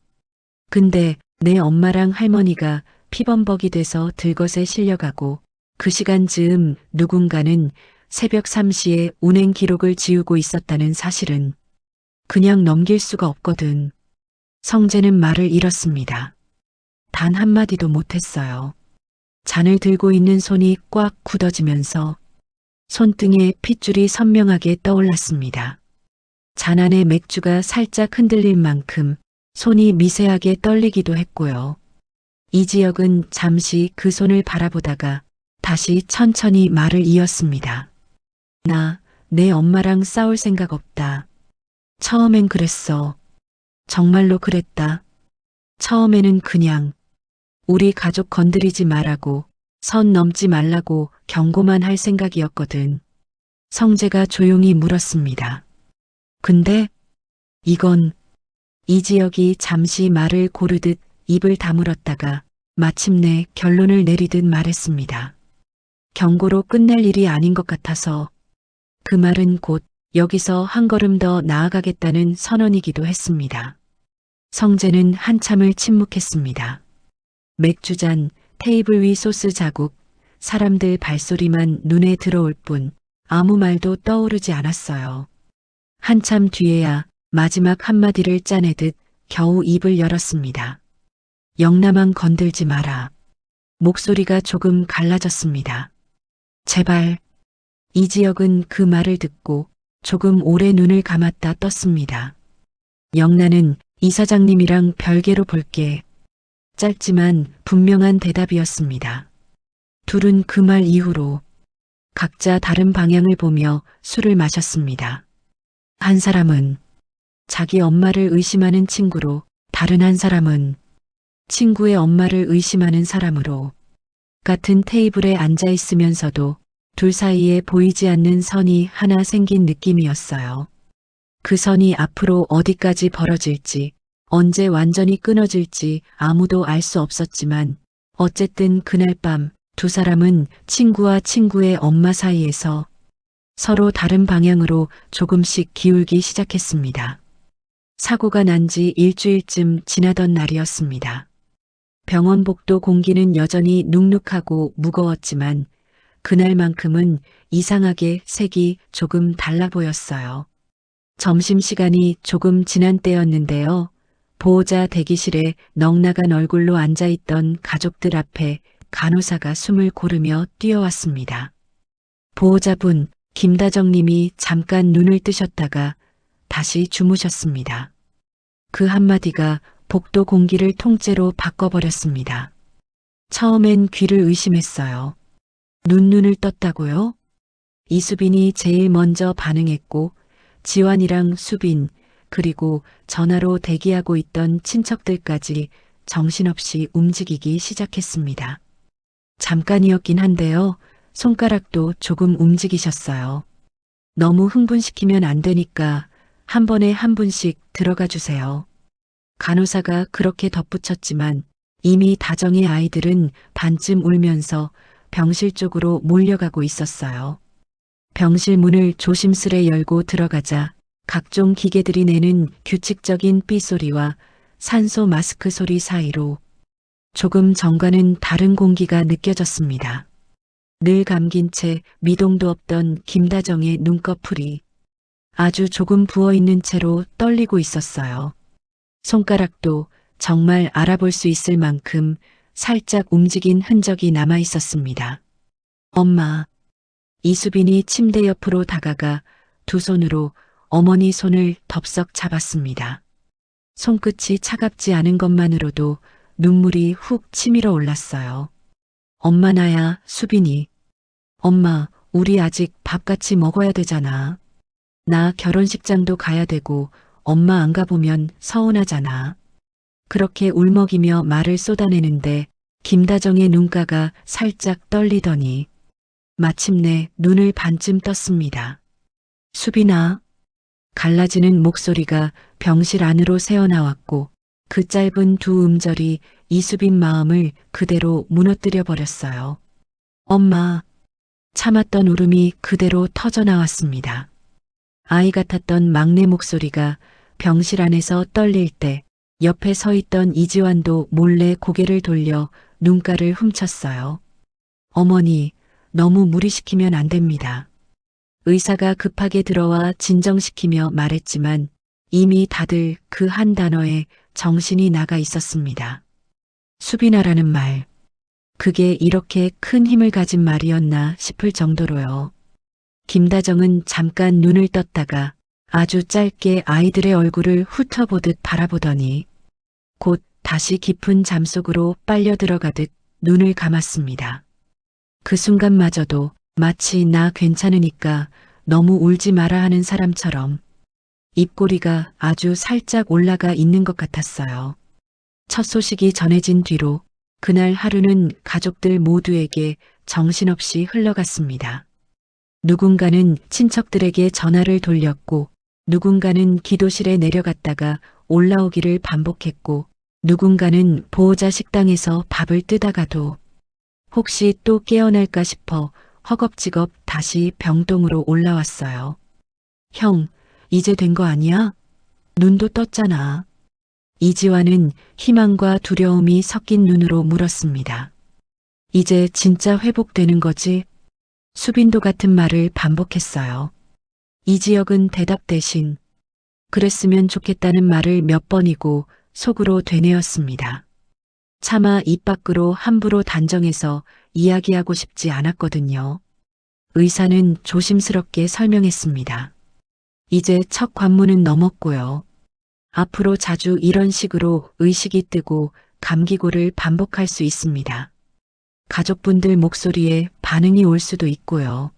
근데 내 엄마랑 할머니가 피범벅이 돼서 들것에 실려가고 그 시간 즈음 누군가는 새벽 3시에 운행 기록을 지우고 있었다는 사실은 그냥 넘길 수가 없거든. 성재는 말을 잃었습니다. 단 한마디도 못했어요. 잔을 들고 있는 손이 꽉 굳어지면서 손등에 핏줄이 선명하게 떠올랐습니다. 잔 안에 맥주가 살짝 흔들릴 만큼 손이 미세하게 떨리기도 했고요. 이지혁은 잠시 그 손을 바라보다가 다시 천천히 말을 이었습니다. 나, 내 엄마랑 싸울 생각 없다. 처음엔 그랬어. 정말로 그랬다. 처음에는 그냥 우리 가족 건드리지 말라고, 선 넘지 말라고 경고만 할 생각이었거든. 성재가 조용히 물었습니다. 근데 이건 이지혁이 잠시 말을 고르듯 입을 다물었다가 마침내 결론을 내리듯 말했습니다. 경고로 끝낼 일이 아닌 것 같아서 그 말은 곧 여기서 한 걸음 더 나아가겠다는 선언이기도 했습니다. 성재는 한참을 침묵했습니다. 맥주잔, 테이블 위 소스 자국, 사람들 발소리만 눈에 들어올 뿐 아무 말도 떠오르지 않았어요. 한참 뒤에야 마지막 한마디를 짜내듯 겨우 입을 열었습니다. 영남한 건들지 마라. 목소리가 조금 갈라졌습니다. 제발. 이지혁은 그 말을 듣고 조금 오래 눈을 감았다 떴습니다. 영란은 이사장님이랑 별개로 볼게. 짧지만 분명한 대답이었습니다. 둘은 그 말 이후로 각자 다른 방향을 보며 술을 마셨습니다. 한 사람은 자기 엄마를 의심하는 친구로, 다른 한 사람은 친구의 엄마를 의심하는 사람으로 같은 테이블에 앉아 있으면서도 둘 사이에 보이지 않는 선이 하나 생긴 느낌이었어요. 그 선이 앞으로 어디까지 벌어질지, 언제 완전히 끊어질지 아무도 알 수 없었지만 어쨌든 그날 밤 두 사람은 친구와 친구의 엄마 사이에서 서로 다른 방향으로 조금씩 기울기 시작했습니다. 사고가 난 지 일주일쯤 지나던 날이었습니다. 병원 복도 공기는 여전히 눅눅하고 무거웠지만 그날만큼은 이상하게 색이 조금 달라 보였어요. 점심시간이 조금 지난 때였는데요. 보호자 대기실에 넋나간 얼굴로 앉아있던 가족들 앞에 간호사가 숨을 고르며 뛰어왔습니다. 보호자분 김다정님이 잠깐 눈을 뜨셨다가 다시 주무셨습니다. 그 한마디가 복도 공기를 통째로 바꿔버렸습니다. 처음엔 귀를 의심했어요. 눈을 떴다고요? 이수빈이 제일 먼저 반응했고 지환이랑 수빈 그리고 전화로 대기하고 있던 친척들까지 정신없이 움직이기 시작했습니다. 잠깐이었긴 한데요. 손가락도 조금 움직이셨어요. 너무 흥분시키면 안 되니까 한 번에 한 분씩 들어가 주세요. 간호사가 그렇게 덧붙였지만 이미 다정의 아이들은 반쯤 울면서 병실 쪽으로 몰려가고 있었어요. 병실 문을 조심스레 열고 들어가자 각종 기계들이 내는 규칙적인 삐소리와 산소 마스크 소리 사이로 조금 전과는 다른 공기가 느껴졌습니다. 늘 감긴 채 미동도 없던 김다정의 눈꺼풀이 아주 조금 부어있는 채로 떨리고 있었어요. 손가락도 정말 알아볼 수 있을 만큼 살짝 움직인 흔적이 남아 있었습니다. 엄마. 이수빈이 침대 옆으로 다가가 두 손으로 어머니 손을 덥석 잡았습니다. 손끝이 차갑지 않은 것만으로도 눈물이 훅 치밀어 올랐어요. 엄마 나야, 수빈이. 엄마, 우리 아직 밥 같이 먹어야 되잖아. 나 결혼식장도 가야 되고 엄마 안 가보면 서운하잖아. 그렇게 울먹이며 말을 쏟아내는데 김다정의 눈가가 살짝 떨리더니 마침내 눈을 반쯤 떴습니다. 수빈아. 갈라지는 목소리가 병실 안으로 새어나왔고 그 짧은 두 음절이 이수빈 마음을 그대로 무너뜨려 버렸어요. 엄마. 참았던 울음이 그대로 터져나왔습니다. 아이 같았던 막내 목소리가 병실 안에서 떨릴 때 옆에 서 있던 이지환도 몰래 고개를 돌려 눈가를 훔쳤어요. 어머니, 너무 무리시키면 안 됩니다. 의사가 급하게 들어와 진정시키며 말했지만 이미 다들 그 한 단어에 정신이 나가 있었습니다. 수빈아라는 말. 그게 이렇게 큰 힘을 가진 말이었나 싶을 정도로요. 김다정은 잠깐 눈을 떴다가 아주 짧게 아이들의 얼굴을 훑어보듯 바라보더니 곧 다시 깊은 잠속으로 빨려 들어가듯 눈을 감았습니다. 그 순간마저도 마치 나 괜찮으니까 너무 울지 마라 하는 사람처럼 입꼬리가 아주 살짝 올라가 있는 것 같았어요. 첫 소식이 전해진 뒤로 그날 하루는 가족들 모두에게 정신없이 흘러갔습니다. 누군가는 친척들에게 전화를 돌렸고 누군가는 기도실에 내려갔다가 올라오기를 반복했고 누군가는 보호자 식당에서 밥을 뜨다가도 혹시 또 깨어날까 싶어 허겁지겁 다시 병동으로 올라왔어요. 형, 이제 된 거 아니야? 눈도 떴잖아. 이지환은 희망과 두려움이 섞인 눈으로 물었습니다. 이제 진짜 회복되는 거지? 수빈도 같은 말을 반복했어요. 이지혁은 대답 대신 그랬으면 좋겠다는 말을 몇 번이고 속으로 되뇌었습니다. 차마 입 밖으로 함부로 단정해서 이야기하고 싶지 않았거든요. 의사는 조심스럽게 설명했습니다. 이제 첫 관문은 넘었고요. 앞으로 자주 이런 식으로 의식이 뜨고 감기고를 반복할 수 있습니다. 가족분들 목소리에 반응이 올 수도 있고요.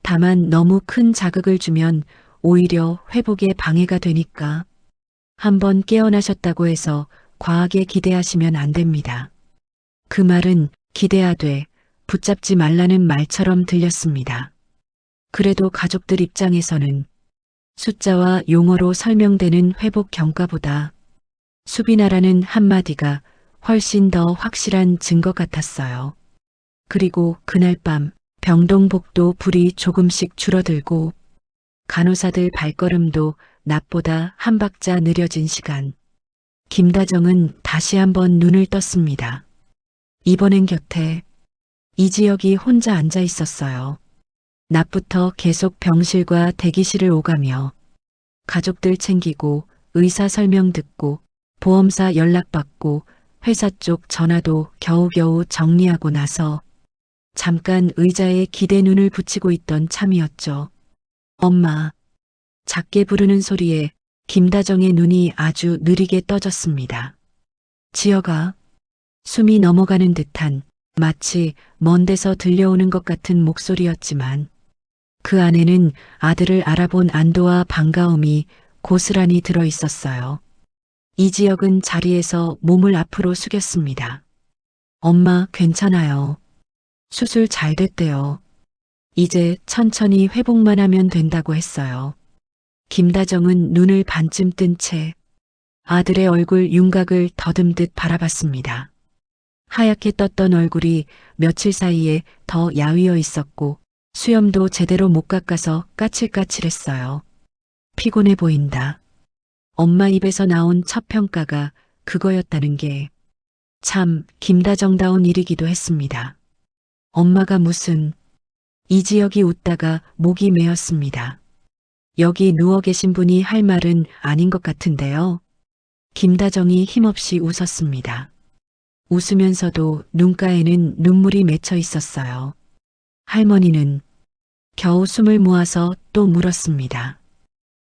다만 너무 큰 자극을 주면 오히려 회복에 방해가 되니까 한번 깨어나셨다고 해서 과하게 기대하시면 안 됩니다. 그 말은 기대하되 붙잡지 말라는 말처럼 들렸습니다. 그래도 가족들 입장에서는 숫자와 용어로 설명되는 회복 경과보다 수빈아라는 한마디가 훨씬 더 확실한 증거 같았어요. 그리고 그날 밤 병동복도 불이 조금씩 줄어들고 간호사들 발걸음도 낮보다 한 박자 느려진 시간. 김다정은 다시 한번 눈을 떴습니다. 이번엔 곁에 이지혁이 혼자 앉아 있었어요. 낮부터 계속 병실과 대기실을 오가며 가족들 챙기고 의사 설명 듣고 보험사 연락받고 회사 쪽 전화도 겨우겨우 정리하고 나서 잠깐 의자에 기대 눈을 붙이고 있던 참이었죠. 엄마, 작게 부르는 소리에 김다정의 눈이 아주 느리게 떠졌습니다. 지혁아. 숨이 넘어가는 듯한 마치 먼 데서 들려오는 것 같은 목소리였지만 그 안에는 아들을 알아본 안도와 반가움이 고스란히 들어 있었어요. 이지혁은 자리에서 몸을 앞으로 숙였습니다. 엄마, 괜찮아요. 수술 잘 됐대요. 이제 천천히 회복만 하면 된다고 했어요. 김다정은 눈을 반쯤 뜬 채 아들의 얼굴 윤곽을 더듬듯 바라봤습니다. 하얗게 떴던 얼굴이 며칠 사이에 더 야위어 있었고 수염도 제대로 못 깎아서 까칠까칠했어요. 피곤해 보인다. 엄마 입에서 나온 첫 평가가 그거였다는 게 참 김다정다운 일이기도 했습니다. 엄마가 무슨... 이지혁이 웃다가 목이 메었습니다. 여기 누워 계신 분이 할 말은 아닌 것 같은데요. 김다정이 힘없이 웃었습니다. 웃으면서도 눈가에는 눈물이 맺혀 있었어요. 할머니는 겨우 숨을 모아서 또 물었습니다.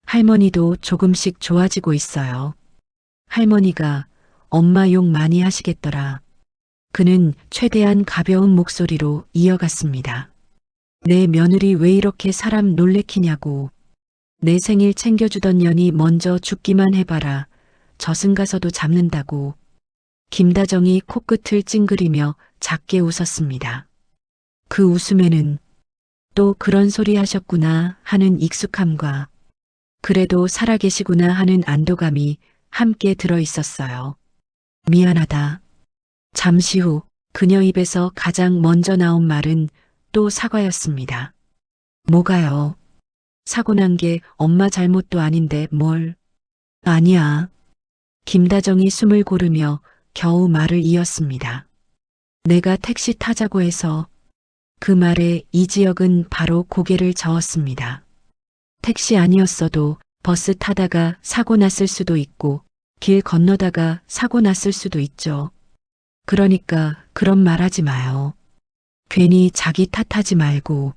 할머니도 조금씩 좋아지고 있어요. 할머니가 엄마 욕 많이 하시겠더라. 그는 최대한 가벼운 목소리로 이어갔습니다. 내 며느리 왜 이렇게 사람 놀래키냐고. 내 생일 챙겨주던 년이 먼저 죽기만 해봐라. 저승 가서도 잡는다고. 김다정이 코끝을 찡그리며 작게 웃었습니다. 그 웃음에는 또 그런 소리 하셨구나 하는 익숙함과 그래도 살아계시구나 하는 안도감이 함께 들어 있었어요. 미안하다. 잠시 후 그녀 입에서 가장 먼저 나온 말은 또 사과였습니다. 뭐가요? 사고 난 게 엄마 잘못도 아닌데 뭘. 아니야. 김다정이 숨을 고르며 겨우 말을 이었습니다. 내가 택시 타자고 해서. 그 말에 이지혁은 바로 고개를 저었습니다. 택시 아니었어도 버스 타다가 사고 났을 수도 있고 길 건너다가 사고 났을 수도 있죠. 그러니까 그런 말 하지 마요. 괜히 자기 탓하지 말고.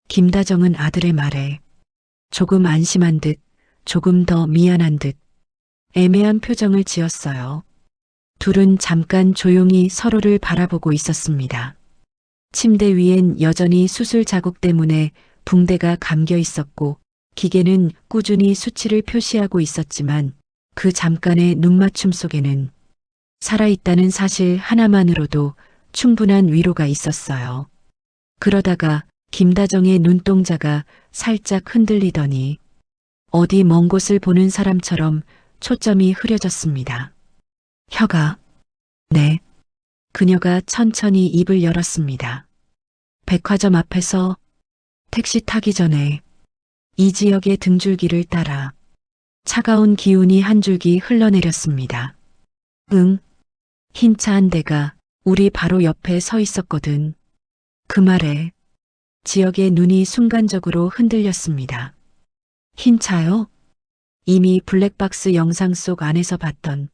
김다정은 아들의 말에 조금 안심한 듯 조금 더 미안한 듯 애매한 표정을 지었어요. 둘은 잠깐 조용히 서로를 바라보고 있었습니다. 침대 위엔 여전히 수술 자국 때문에 붕대가 감겨 있었고 기계는 꾸준히 수치를 표시하고 있었지만 그 잠깐의 눈맞춤 속에는 살아있다는 사실 하나만으로도 충분한 위로가 있었어요. 그러다가 김다정의 눈동자가 살짝 흔들리더니 어디 먼 곳을 보는 사람처럼 초점이 흐려졌습니다. 혀가. 네. 그녀가 천천히 입을 열었습니다. 백화점 앞에서 택시 타기 전에 이지혁의 등줄기를 따라 차가운 기운이 한 줄기 흘러내렸습니다. 응. 흰 차 한 대가 우리 바로 옆에 서 있었거든. 그 말에 지혁의 눈이 순간적으로 흔들렸습니다. 흰 차요? 이미 블랙박스 영상 속 안에서 봤던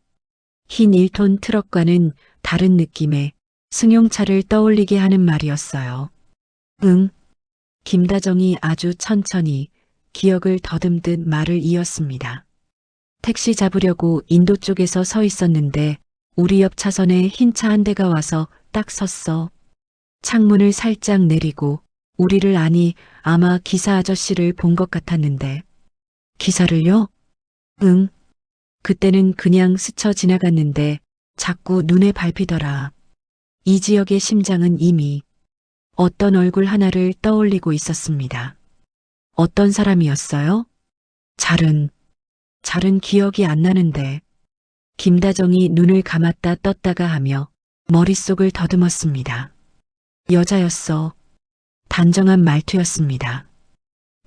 흰 1톤 트럭과는 다른 느낌의 승용차를 떠올리게 하는 말이었어요. 응. 김다정이 아주 천천히 기억을 더듬듯 말을 이었습니다. 택시 잡으려고 인도 쪽에서 서 있었는데 우리 옆 차선에 흰 차 한 대가 와서 딱 섰어. 창문을 살짝 내리고 우리를 아니 아마 기사 아저씨를 본 것 같았는데. 기사를요? 응. 그때는 그냥 스쳐 지나갔는데 자꾸 눈에 밟히더라. 이지혁의 심장은 이미 어떤 얼굴 하나를 떠올리고 있었습니다. 어떤 사람이었어요? 잘은 기억이 안 나는데. 김다정이 눈을 감았다 떴다가 하며 머릿속을 더듬었습니다. 여자였어. 단정한 말투였습니다.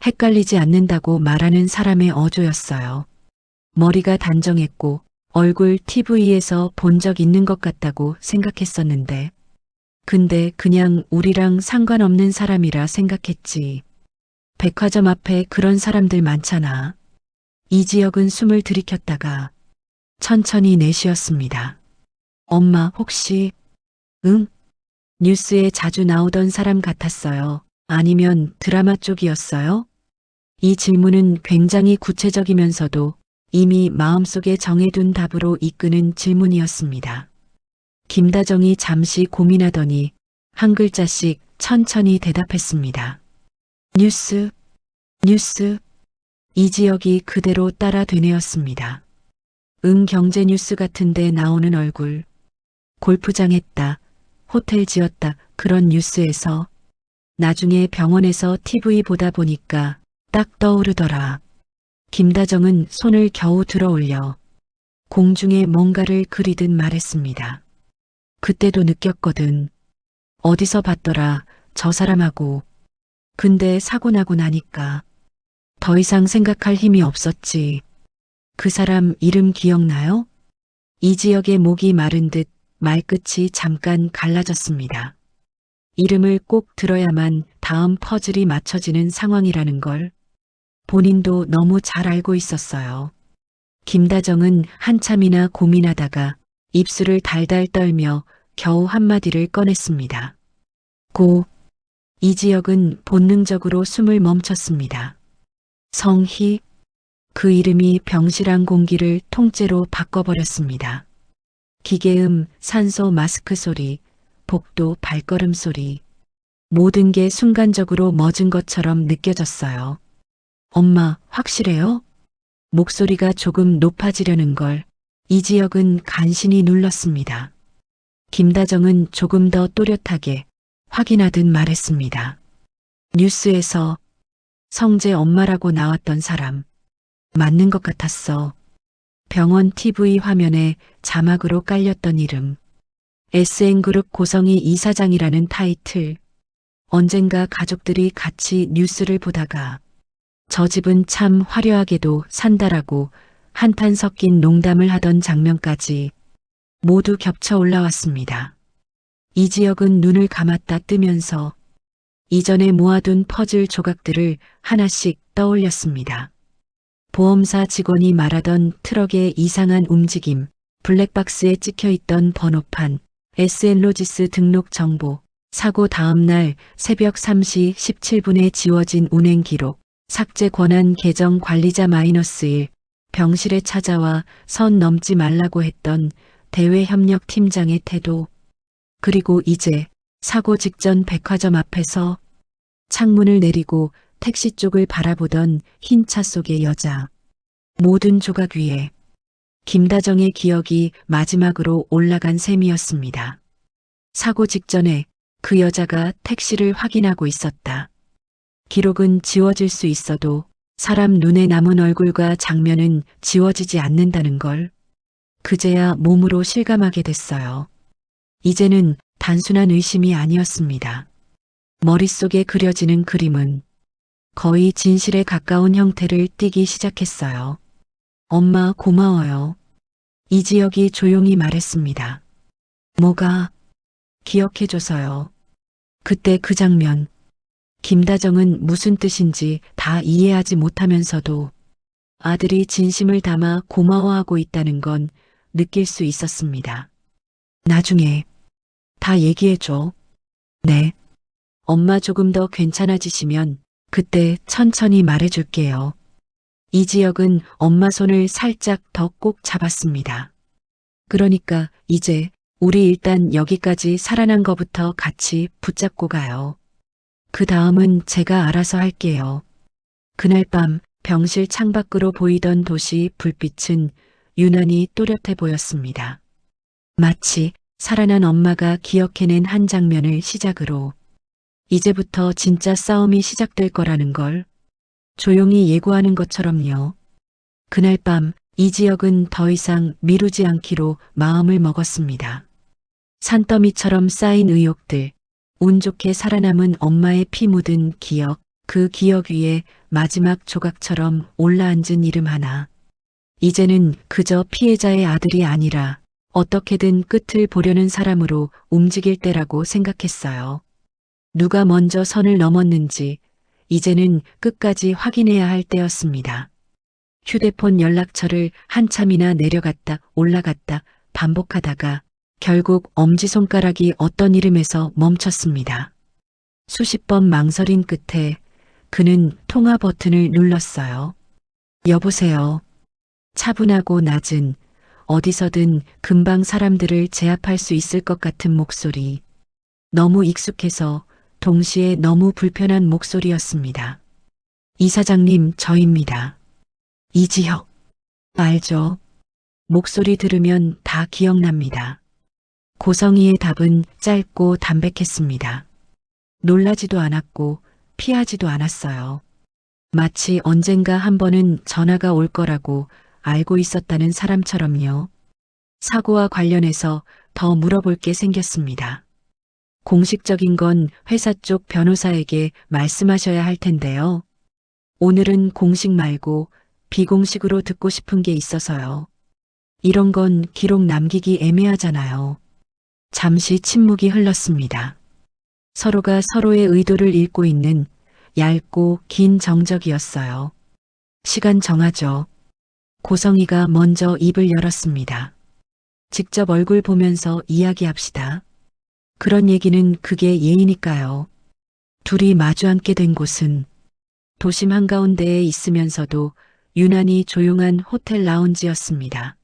헷갈리지 않는다고 말하는 사람의 어조였어요. 머리가 단정했고 얼굴 TV에서 본 적 있는 것 같다고 생각했었는데 근데 그냥 우리랑 상관없는 사람이라 생각했지. 백화점 앞에 그런 사람들 많잖아. 이지혁은 숨을 들이켰다가 천천히 내쉬었습니다. 엄마 혹시... 응? 뉴스에 자주 나오던 사람 같았어요. 아니면 드라마 쪽이었어요? 이 질문은 굉장히 구체적이면서도 이미 마음속에 정해둔 답으로 이끄는 질문이었습니다. 김다정이 잠시 고민하더니 한 글자씩 천천히 대답했습니다. 뉴스, 뉴스. 이지혁이 그대로 따라 되뇌었습니다. 경제 뉴스 같은데 나오는 얼굴. 골프장 했다, 호텔 지었다, 그런 뉴스에서. 나중에 병원에서 TV 보다 보니까 딱 떠오르더라. 김다정은 손을 겨우 들어 올려 공중에 뭔가를 그리듯 말했습니다. 그때도 느꼈거든. 어디서 봤더라, 저 사람하고. 근데 사고 나고 나니까 더 이상 생각할 힘이 없었지. 그 사람 이름 기억나요? 이지혁의 목이 마른 듯 말끝이 잠깐 갈라졌습니다. 이름을 꼭 들어야만 다음 퍼즐이 맞춰지는 상황이라는 걸 본인도 너무 잘 알고 있었어요. 김다정은 한참이나 고민하다가 입술을 달달 떨며 겨우 한마디를 꺼냈습니다. 고. 이지혁은 본능적으로 숨을 멈췄습니다. 성희. 그 이름이 병실안 공기를 통째로 바꿔버렸습니다. 기계음, 산소 마스크 소리, 복도 발걸음 소리. 모든 게 순간적으로 멎은 것처럼 느껴졌어요. 엄마, 확실해요? 목소리가 조금 높아지려는 걸 이지혁은 간신히 눌렀습니다. 김다정은 조금 더 또렷하게 확인하듯 말했습니다. 뉴스에서 성재 엄마라고 나왔던 사람 맞는 것 같았어. 병원 TV 화면에 자막으로 깔렸던 이름. SN그룹 고성희 이사장이라는 타이틀. 언젠가 가족들이 같이 뉴스를 보다가 저 집은 참 화려하게도 산다라고 한탄 섞인 농담을 하던 장면까지 모두 겹쳐 올라왔습니다. 이지혁은 눈을 감았다 뜨면서 이전에 모아둔 퍼즐 조각들을 하나씩 떠올렸습니다. 보험사 직원이 말하던 트럭의 이상한 움직임, 블랙박스에 찍혀있던 번호판, SN로지스 등록 정보, 사고 다음날 새벽 3시 17분에 지워진 운행 기록, 삭제 권한 계정 관리자 -1, 병실에 찾아와 선 넘지 말라고 했던 대외협력 팀장의 태도, 그리고 이제 사고 직전 백화점 앞에서 창문을 내리고 택시 쪽을 바라보던 흰 차 속의 여자. 모든 조각 위에 김다정의 기억이 마지막으로 올라간 셈이었습니다. 사고 직전에 그 여자가 택시를 확인하고 있었다. 기록은 지워질 수 있어도 사람 눈에 남은 얼굴과 장면은 지워지지 않는다는 걸 그제야 몸으로 실감하게 됐어요. 이제는 단순한 의심이 아니었습니다. 머릿속에 그려지는 그림은 거의 진실에 가까운 형태를 띠기 시작했어요. 엄마 고마워요. 이지혁이 조용히 말했습니다. 뭐가? 기억해줘서요. 그때 그 장면. 김다정은 무슨 뜻인지 다 이해하지 못하면서도 아들이 진심을 담아 고마워하고 있다는 건 느낄 수 있었습니다. 나중에 다 얘기해줘. 네. 엄마 조금 더 괜찮아지시면 그때 천천히 말해줄게요. 이지혁은 엄마 손을 살짝 더 꼭 잡았습니다. 그러니까 이제 우리 일단 여기까지 살아난 거부터 같이 붙잡고 가요. 그 다음은 제가 알아서 할게요. 그날 밤 병실 창밖으로 보이던 도시 불빛은 유난히 또렷해 보였습니다. 마치 살아난 엄마가 기억해낸 한 장면을 시작으로 이제부터 진짜 싸움이 시작될 거라는 걸 조용히 예고하는 것처럼요. 그날 밤 이지혁은 더 이상 미루지 않기로 마음을 먹었습니다. 산더미처럼 쌓인 의혹들, 운 좋게 살아남은 엄마의 피 묻은 기억, 그 기억 위에 마지막 조각처럼 올라앉은 이름 하나. 이제는 그저 피해자의 아들이 아니라 어떻게든 끝을 보려는 사람으로 움직일 때라고 생각했어요. 누가 먼저 선을 넘었는지 이제는 끝까지 확인해야 할 때였습니다. 휴대폰 연락처를 한참이나 내려갔다 올라갔다 반복하다가 결국 엄지손가락이 어떤 이름에서 멈췄습니다. 수십 번 망설인 끝에 그는 통화 버튼을 눌렀어요. 여보세요. 차분하고 낮은, 어디서든 금방 사람들을 제압할 수 있을 것 같은 목소리. 너무 익숙해서 동시에 너무 불편한 목소리였습니다. 이사장님, 저입니다. 이지혁. 알죠? 목소리 들으면 다 기억납니다. 고성희의 답은 짧고 담백했습니다. 놀라지도 않았고 피하지도 않았어요. 마치 언젠가 한 번은 전화가 올 거라고 알고 있었다는 사람처럼요. 사고와 관련해서 더 물어볼 게 생겼습니다. 공식적인 건 회사 쪽 변호사에게 말씀하셔야 할 텐데요. 오늘은 공식 말고 비공식으로 듣고 싶은 게 있어서요. 이런 건 기록 남기기 애매하잖아요. 잠시 침묵이 흘렀습니다. 서로가 서로의 의도를 읽고 있는 얇고 긴 정적이었어요. 시간 정하죠. 고성희가 먼저 입을 열었습니다. 직접 얼굴 보면서 이야기합시다. 그런 얘기는 그게 예의니까요. 둘이 마주 앉게 된 곳은 도심 한가운데에 있으면서도 유난히 조용한 호텔 라운지였습니다.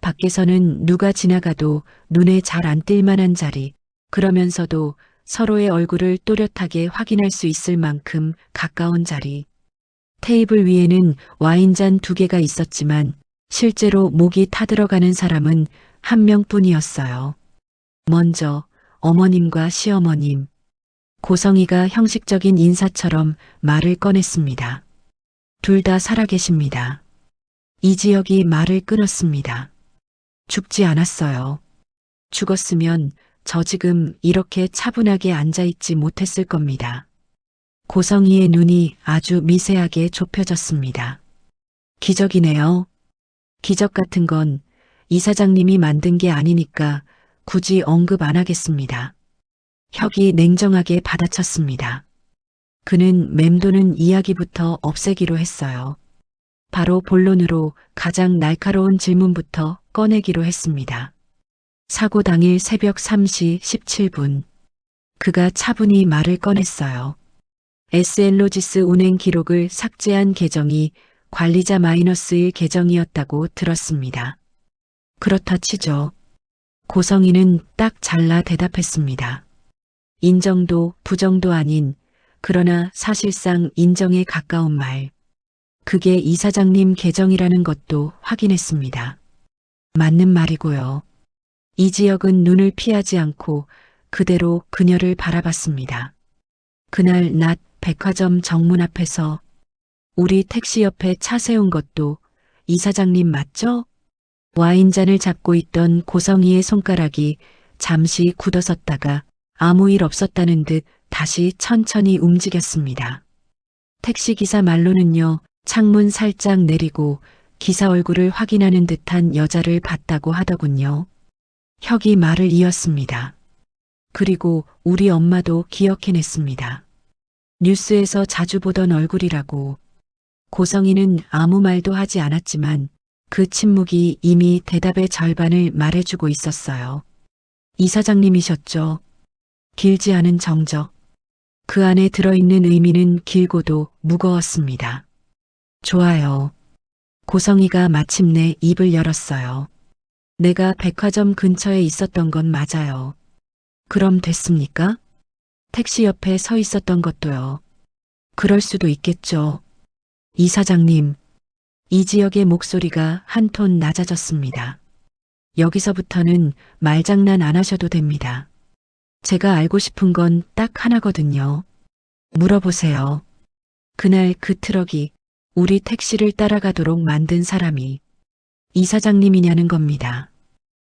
밖에서는 누가 지나가도 눈에 잘 안 띌 만한 자리, 그러면서도 서로의 얼굴을 또렷하게 확인할 수 있을 만큼 가까운 자리. 테이블 위에는 와인잔 2개가 있었지만 실제로 목이 타들어가는 사람은 한 명뿐이었어요. 먼저 어머님과 시어머님. 고성희가 형식적인 인사처럼 말을 꺼냈습니다. 둘 다 살아계십니다. 이지혁이 말을 끊었습니다. 죽지 않았어요. 죽었으면 저 지금 이렇게 차분하게 앉아있지 못했을 겁니다. 고성희의 눈이 아주 미세하게 좁혀졌습니다. 기적이네요. 기적 같은 건 이사장님이 만든 게 아니니까 굳이 언급 안 하겠습니다. 혁이 냉정하게 받아쳤습니다. 그는 맴도는 이야기부터 없애기로 했어요. 바로 본론으로 가장 날카로운 질문부터 꺼내기로 했습니다. 사고 당일 새벽 3시 17분. 그가 차분히 말을 꺼냈어요. SL로지스 운행 기록을 삭제한 계정이 관리자 -1 계정이었다고 들었습니다. 그렇다 치죠. 고성희는 딱 잘라 대답했습니다. 인정도 부정도 아닌, 그러나 사실상 인정에 가까운 말. 그게 이사장님 계정이라는 것도 확인했습니다. 맞는 말이고요. 이지혁은 눈을 피하지 않고 그대로 그녀를 바라봤습니다. 그날 낮 백화점 정문 앞에서 우리 택시 옆에 차 세운 것도 이사장님 맞죠? 와인잔을 잡고 있던 고성희의 손가락이 잠시 굳어섰다가 아무 일 없었다는 듯 다시 천천히 움직였습니다. 택시기사 말로는요, 창문 살짝 내리고 기사 얼굴을 확인하는 듯한 여자를 봤다고 하더군요. 혁이 말을 이었습니다. 그리고 우리 엄마도 기억해냈습니다. 뉴스에서 자주 보던 얼굴이라고. 고성희는 아무 말도 하지 않았지만 그 침묵이 이미 대답의 절반을 말해주고 있었어요. 이사장님이셨죠. 길지 않은 정적. 그 안에 들어있는 의미는 길고도 무거웠습니다. 좋아요. 고성희가 마침내 입을 열었어요. 내가 백화점 근처에 있었던 건 맞아요. 그럼 됐습니까? 택시 옆에 서 있었던 것도요. 그럴 수도 있겠죠. 이사장님. 이지혁의 목소리가 한 톤 낮아졌습니다. 여기서부터는 말장난 안 하셔도 됩니다. 제가 알고 싶은 건 딱 하나거든요. 물어보세요. 그날 그 트럭이 우리 택시를 따라가도록 만든 사람이 이사장님이냐는 겁니다.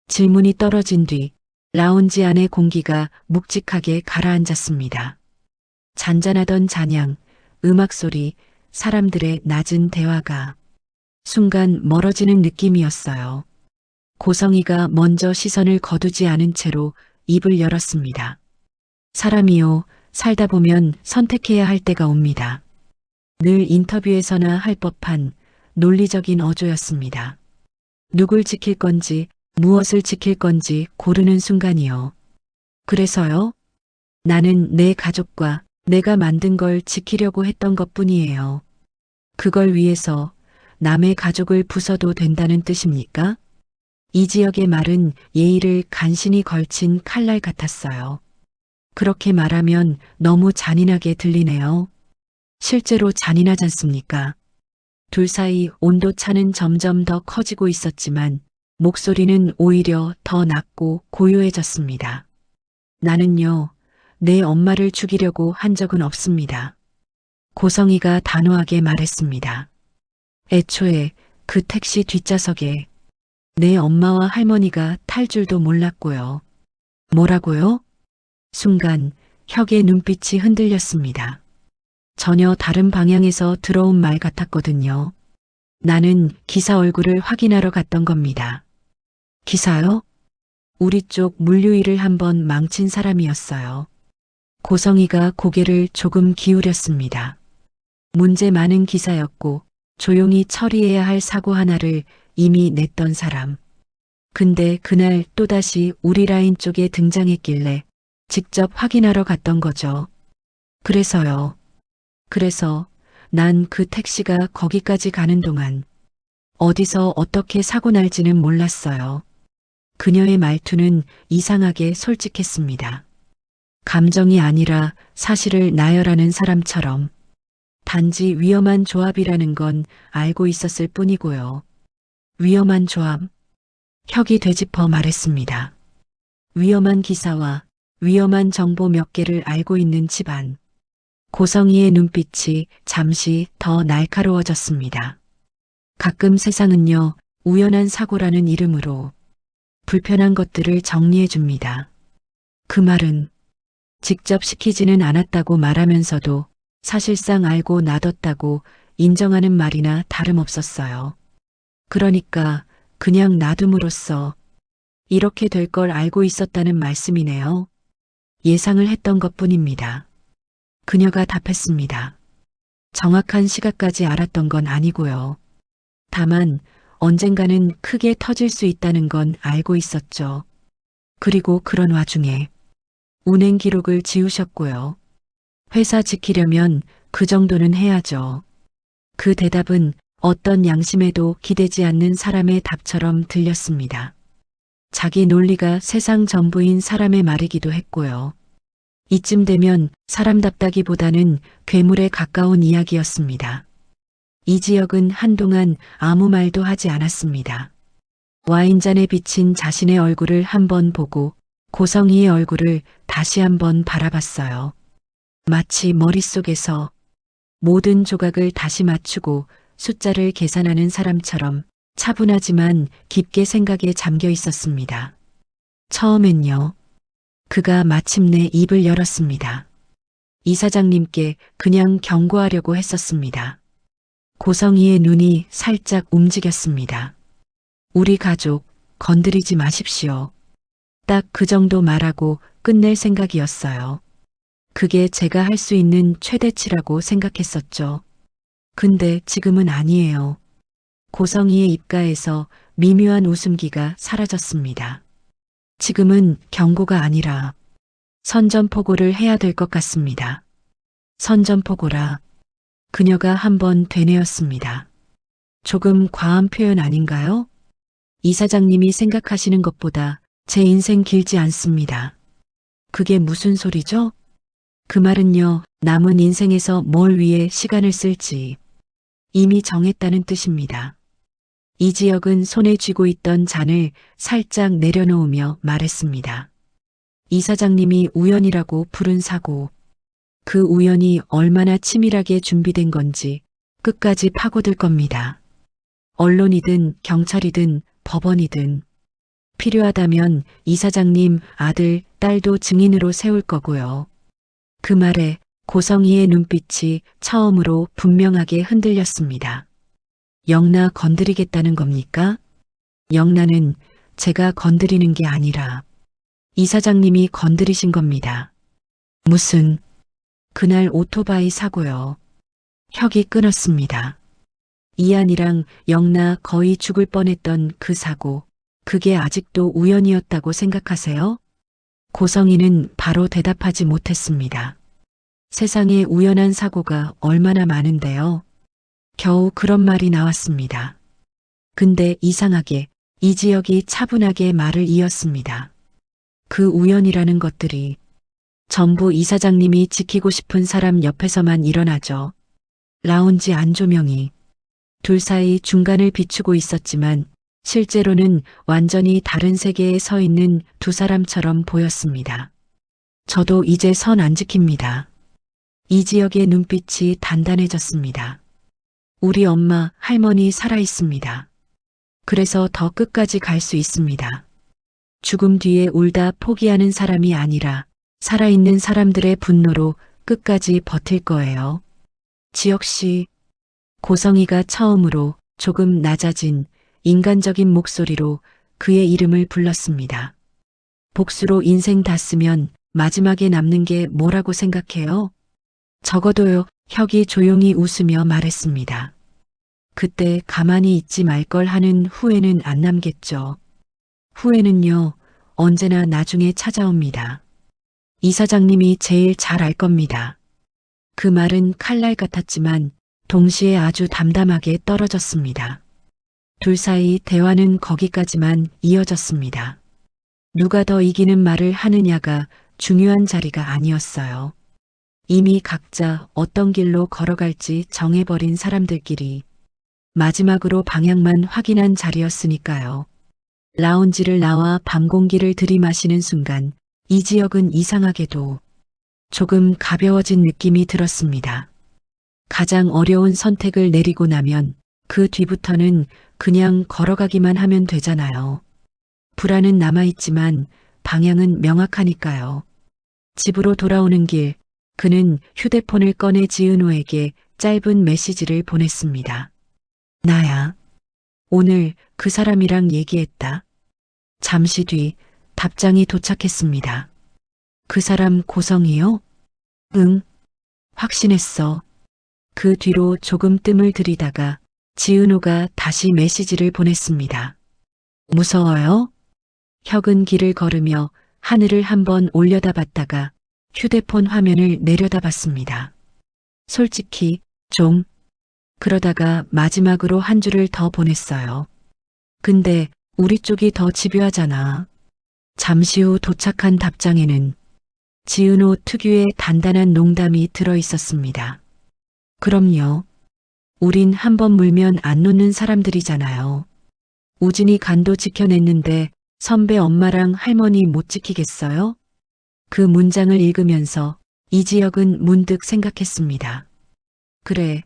질문이 떨어진 뒤 라운지 안의 공기가 묵직하게 가라앉았습니다. 잔잔하던 잔향, 음악 소리, 사람들의 낮은 대화가 순간 멀어지는 느낌이었어요. 고성희가 먼저 시선을 거두지 않은 채로 입을 열었습니다. 사람이요, 살다 보면 선택해야 할 때가 옵니다. 늘 인터뷰에서나 할 법한 논리적인 어조였습니다. 누굴 지킬 건지, 무엇을 지킬 건지 고르는 순간이요. 그래서요? 나는 내 가족과 내가 만든 걸 지키려고 했던 것뿐이에요. 그걸 위해서 남의 가족을 부숴도 된다는 뜻입니까? 이지혁의 말은 예의를 간신히 걸친 칼날 같았어요. 그렇게 말하면 너무 잔인하게 들리네요. 실제로 잔인하지 않습니까? 둘 사이 온도차는 점점 더 커지고 있었지만 목소리는 오히려 더 낮고 고요해졌습니다. 나는요, 내 엄마를 죽이려고 한 적은 없습니다. 고성이가 단호하게 말했습니다. 애초에 그 택시 뒷좌석에 내 엄마와 할머니가 탈 줄도 몰랐고요. 뭐라고요? 순간 혁의 눈빛이 흔들렸습니다. 전혀 다른 방향에서 들어온 말 같았거든요. 나는 기사 얼굴을 확인하러 갔던 겁니다. 기사요? 우리 쪽 물류일을 한번 망친 사람이었어요. 고성이가 고개를 조금 기울였습니다. 문제 많은 기사였고 조용히 처리해야 할 사고 하나를 이미 냈던 사람. 근데 그날 또다시 우리 라인 쪽에 등장했길래 직접 확인하러 갔던 거죠. 그래서요. 그래서 난 그 택시가 거기까지 가는 동안 어디서 어떻게 사고 날지는 몰랐어요. 그녀의 말투는 이상하게 솔직했습니다. 감정이 아니라 사실을 나열하는 사람처럼 단지 위험한 조합이라는 건 알고 있었을 뿐이고요. 위험한 조합? 혁이 되짚어 말했습니다. 위험한 기사와 위험한 정보 몇 개를 알고 있는 집안. 고성이의 눈빛이 잠시 더 날카로워졌습니다. 가끔 세상은요, 우연한 사고라는 이름으로 불편한 것들을 정리해 줍니다. 그 말은 직접 시키지는 않았다고 말하면서도 사실상 알고 놔뒀다고 인정하는 말이나 다름없었어요. 그러니까 그냥 놔둠으로써 이렇게 될 걸 알고 있었다는 말씀이네요. 예상을 했던 것뿐입니다. 그녀가 답했습니다. 정확한 시각까지 알았던 건 아니고요. 다만 언젠가는 크게 터질 수 있다는 건 알고 있었죠. 그리고 그런 와중에 운행 기록을 지우셨고요. 회사 지키려면 그 정도는 해야죠. 그 대답은 어떤 양심에도 기대지 않는 사람의 답처럼 들렸습니다. 자기 논리가 세상 전부인 사람의 말이기도 했고요. 이쯤 되면 사람답다기보다는 괴물에 가까운 이야기였습니다. 이지혁은 한동안 아무 말도 하지 않았습니다. 와인잔에 비친 자신의 얼굴을 한번 보고 고성이의 얼굴을 다시 한번 바라봤어요. 마치 머릿속에서 모든 조각을 다시 맞추고 숫자를 계산하는 사람처럼 차분하지만 깊게 생각에 잠겨 있었습니다. 처음엔요. 그가 마침내 입을 열었습니다. 이사장님께 그냥 경고하려고 했었습니다. 고성이의 눈이 살짝 움직였습니다. 우리 가족 건드리지 마십시오. 딱 그 정도 말하고 끝낼 생각이었어요. 그게 제가 할 수 있는 최대치라고 생각했었죠. 근데 지금은 아니에요. 고성이의 입가에서 미묘한 웃음기가 사라졌습니다. 지금은 경고가 아니라 선전포고를 해야 될 것 같습니다. 선전포고라. 그녀가 한번 되뇌었습니다. 조금 과한 표현 아닌가요? 이사장님이 생각하시는 것보다 제 인생 길지 않습니다. 그게 무슨 소리죠? 그 말은요, 남은 인생에서 뭘 위해 시간을 쓸지 이미 정했다는 뜻입니다. 이지혁은 손에 쥐고 있던 잔을 살짝 내려놓으며 말했습니다. 이사장님이 우연이라고 부른 사고, 그 우연이 얼마나 치밀하게 준비된 건지 끝까지 파고들 겁니다. 언론이든 경찰이든 법원이든 필요하다면 이사장님 아들, 딸도 증인으로 세울 거고요. 그 말에 고성이의 눈빛이 처음으로 분명하게 흔들렸습니다. 영나 건드리겠다는 겁니까? 영나는 제가 건드리는 게 아니라 이사장님이 건드리신 겁니다. 무슨 그날 오토바이 사고요. 혁이 끊었습니다. 이한이랑 영나 거의 죽을 뻔했던 그 사고, 그게 아직도 우연이었다고 생각하세요? 고성이는 바로 대답하지 못했습니다. 세상에 우연한 사고가 얼마나 많은데요. 겨우 그런 말이 나왔습니다. 근데 이상하게 이지혁이 차분하게 말을 이었습니다. 그 우연이라는 것들이 전부 이사장님이 지키고 싶은 사람 옆에서만 일어나죠. 라운지 안조명이 둘 사이 중간을 비추고 있었지만 실제로는 완전히 다른 세계에 서 있는 두 사람처럼 보였습니다. 저도 이제 선 안 지킵니다. 이지혁의 눈빛이 단단해졌습니다. 우리 엄마, 할머니 살아있습니다. 그래서 더 끝까지 갈 수 있습니다. 죽음 뒤에 울다 포기하는 사람이 아니라 살아있는 사람들의 분노로 끝까지 버틸 거예요. 지혁 씨, 고성이가 처음으로 조금 낮아진 인간적인 목소리로 그의 이름을 불렀습니다. 복수로 인생 다 쓰면 마지막에 남는 게 뭐라고 생각해요? 적어도요, 혁이 조용히 웃으며 말했습니다. 그때 가만히 있지 말 걸 하는 후회는 안 남겠죠. 후회는요, 언제나 나중에 찾아옵니다. 이사장님이 제일 잘 알 겁니다. 그 말은 칼날 같았지만 동시에 아주 담담하게 떨어졌습니다. 둘 사이 대화는 거기까지만 이어졌습니다. 누가 더 이기는 말을 하느냐가 중요한 자리가 아니었어요. 이미 각자 어떤 길로 걸어갈지 정해버린 사람들끼리 마지막으로 방향만 확인한 자리였으니까요. 라운지를 나와 밤 공기를 들이마시는 순간 이지혁은 이상하게도 조금 가벼워진 느낌이 들었습니다. 가장 어려운 선택을 내리고 나면 그 뒤부터는 그냥 걸어가기만 하면 되잖아요. 불안은 남아있지만 방향은 명확하니까요. 집으로 돌아오는 길, 그는 휴대폰을 꺼내 지은호에게 짧은 메시지를 보냈습니다. 나야. 오늘 그 사람이랑 얘기했다. 잠시 뒤 답장이 도착했습니다. 그 사람 고성이요? 응. 확신했어. 그 뒤로 조금 뜸을 들이다가 지은호가 다시 메시지를 보냈습니다. 무서워요? 혁은 길을 걸으며 하늘을 한번 올려다봤다가 휴대폰 화면을 내려다봤습니다. 솔직히 좀. 그러다가 마지막으로 한 줄을 더 보냈어요. 근데 우리 쪽이 더 집요하잖아. 잠시 후 도착한 답장에는 지은호 특유의 단단한 농담이 들어 있었습니다. 그럼요. 우린 한번 물면 안 놓는 사람들이잖아요. 우진이 간도 지켜냈는데 선배 엄마랑 할머니 못 지키겠어요? 그 문장을 읽으면서 이지혁은 문득 생각했습니다. 그래,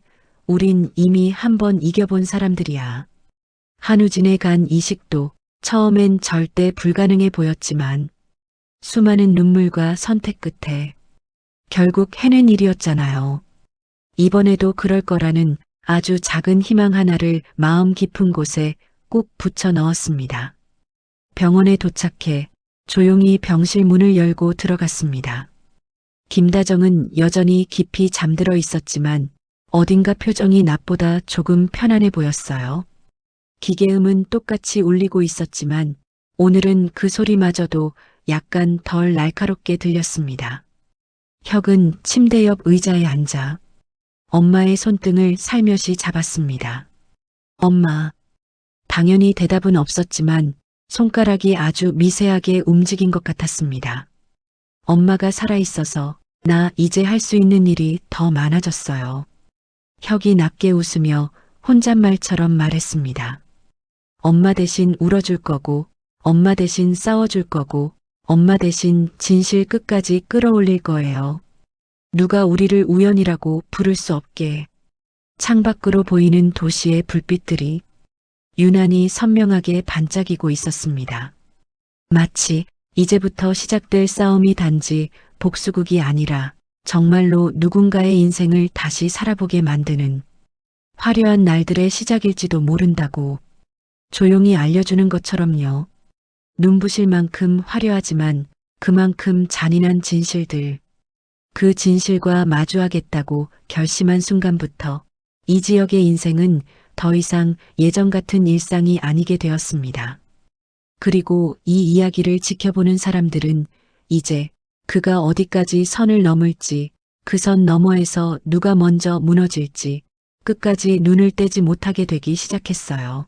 우린 이미 한번 이겨본 사람들이야. 한우진의 간 이식도 처음엔 절대 불가능해 보였지만 수많은 눈물과 선택 끝에 결국 해낸 일이었잖아요. 이번에도 그럴 거라는 아주 작은 희망 하나를 마음 깊은 곳에 꼭 붙여 넣었습니다. 병원에 도착해 조용히 병실 문을 열고 들어갔습니다. 김다정은 여전히 깊이 잠들어 있었지만 어딘가 표정이 낮보다 조금 편안해 보였어요. 기계음은 똑같이 울리고 있었지만 오늘은 그 소리마저도 약간 덜 날카롭게 들렸습니다. 혁은 침대 옆 의자에 앉아 엄마의 손등을 살며시 잡았습니다. 엄마. 당연히 대답은 없었지만 손가락이 아주 미세하게 움직인 것 같았습니다. 엄마가 살아있어서 나 이제 할 수 있는 일이 더 많아졌어요. 혁이 낮게 웃으며 혼잣말처럼 말했습니다. 엄마 대신 울어줄 거고, 엄마 대신 싸워줄 거고, 엄마 대신 진실 끝까지 끌어올릴 거예요. 누가 우리를 우연이라고 부를 수 없게. 창밖으로 보이는 도시의 불빛들이 유난히 선명하게 반짝이고 있었습니다. 마치 이제부터 시작될 싸움이 단지 복수극이 아니라 정말로 누군가의 인생을 다시 살아보게 만드는 화려한 날들의 시작일지도 모른다고 조용히 알려주는 것처럼요. 눈부실 만큼 화려하지만 그만큼 잔인한 진실들. 그 진실과 마주하겠다고 결심한 순간부터 이지혁의 인생은 더 이상 예전 같은 일상이 아니게 되었습니다. 그리고 이 이야기를 지켜보는 사람들은 이제 그가 어디까지 선을 넘을지 그 선 너머에서 누가 먼저 무너질지 끝까지 눈을 떼지 못하게 되기 시작했어요.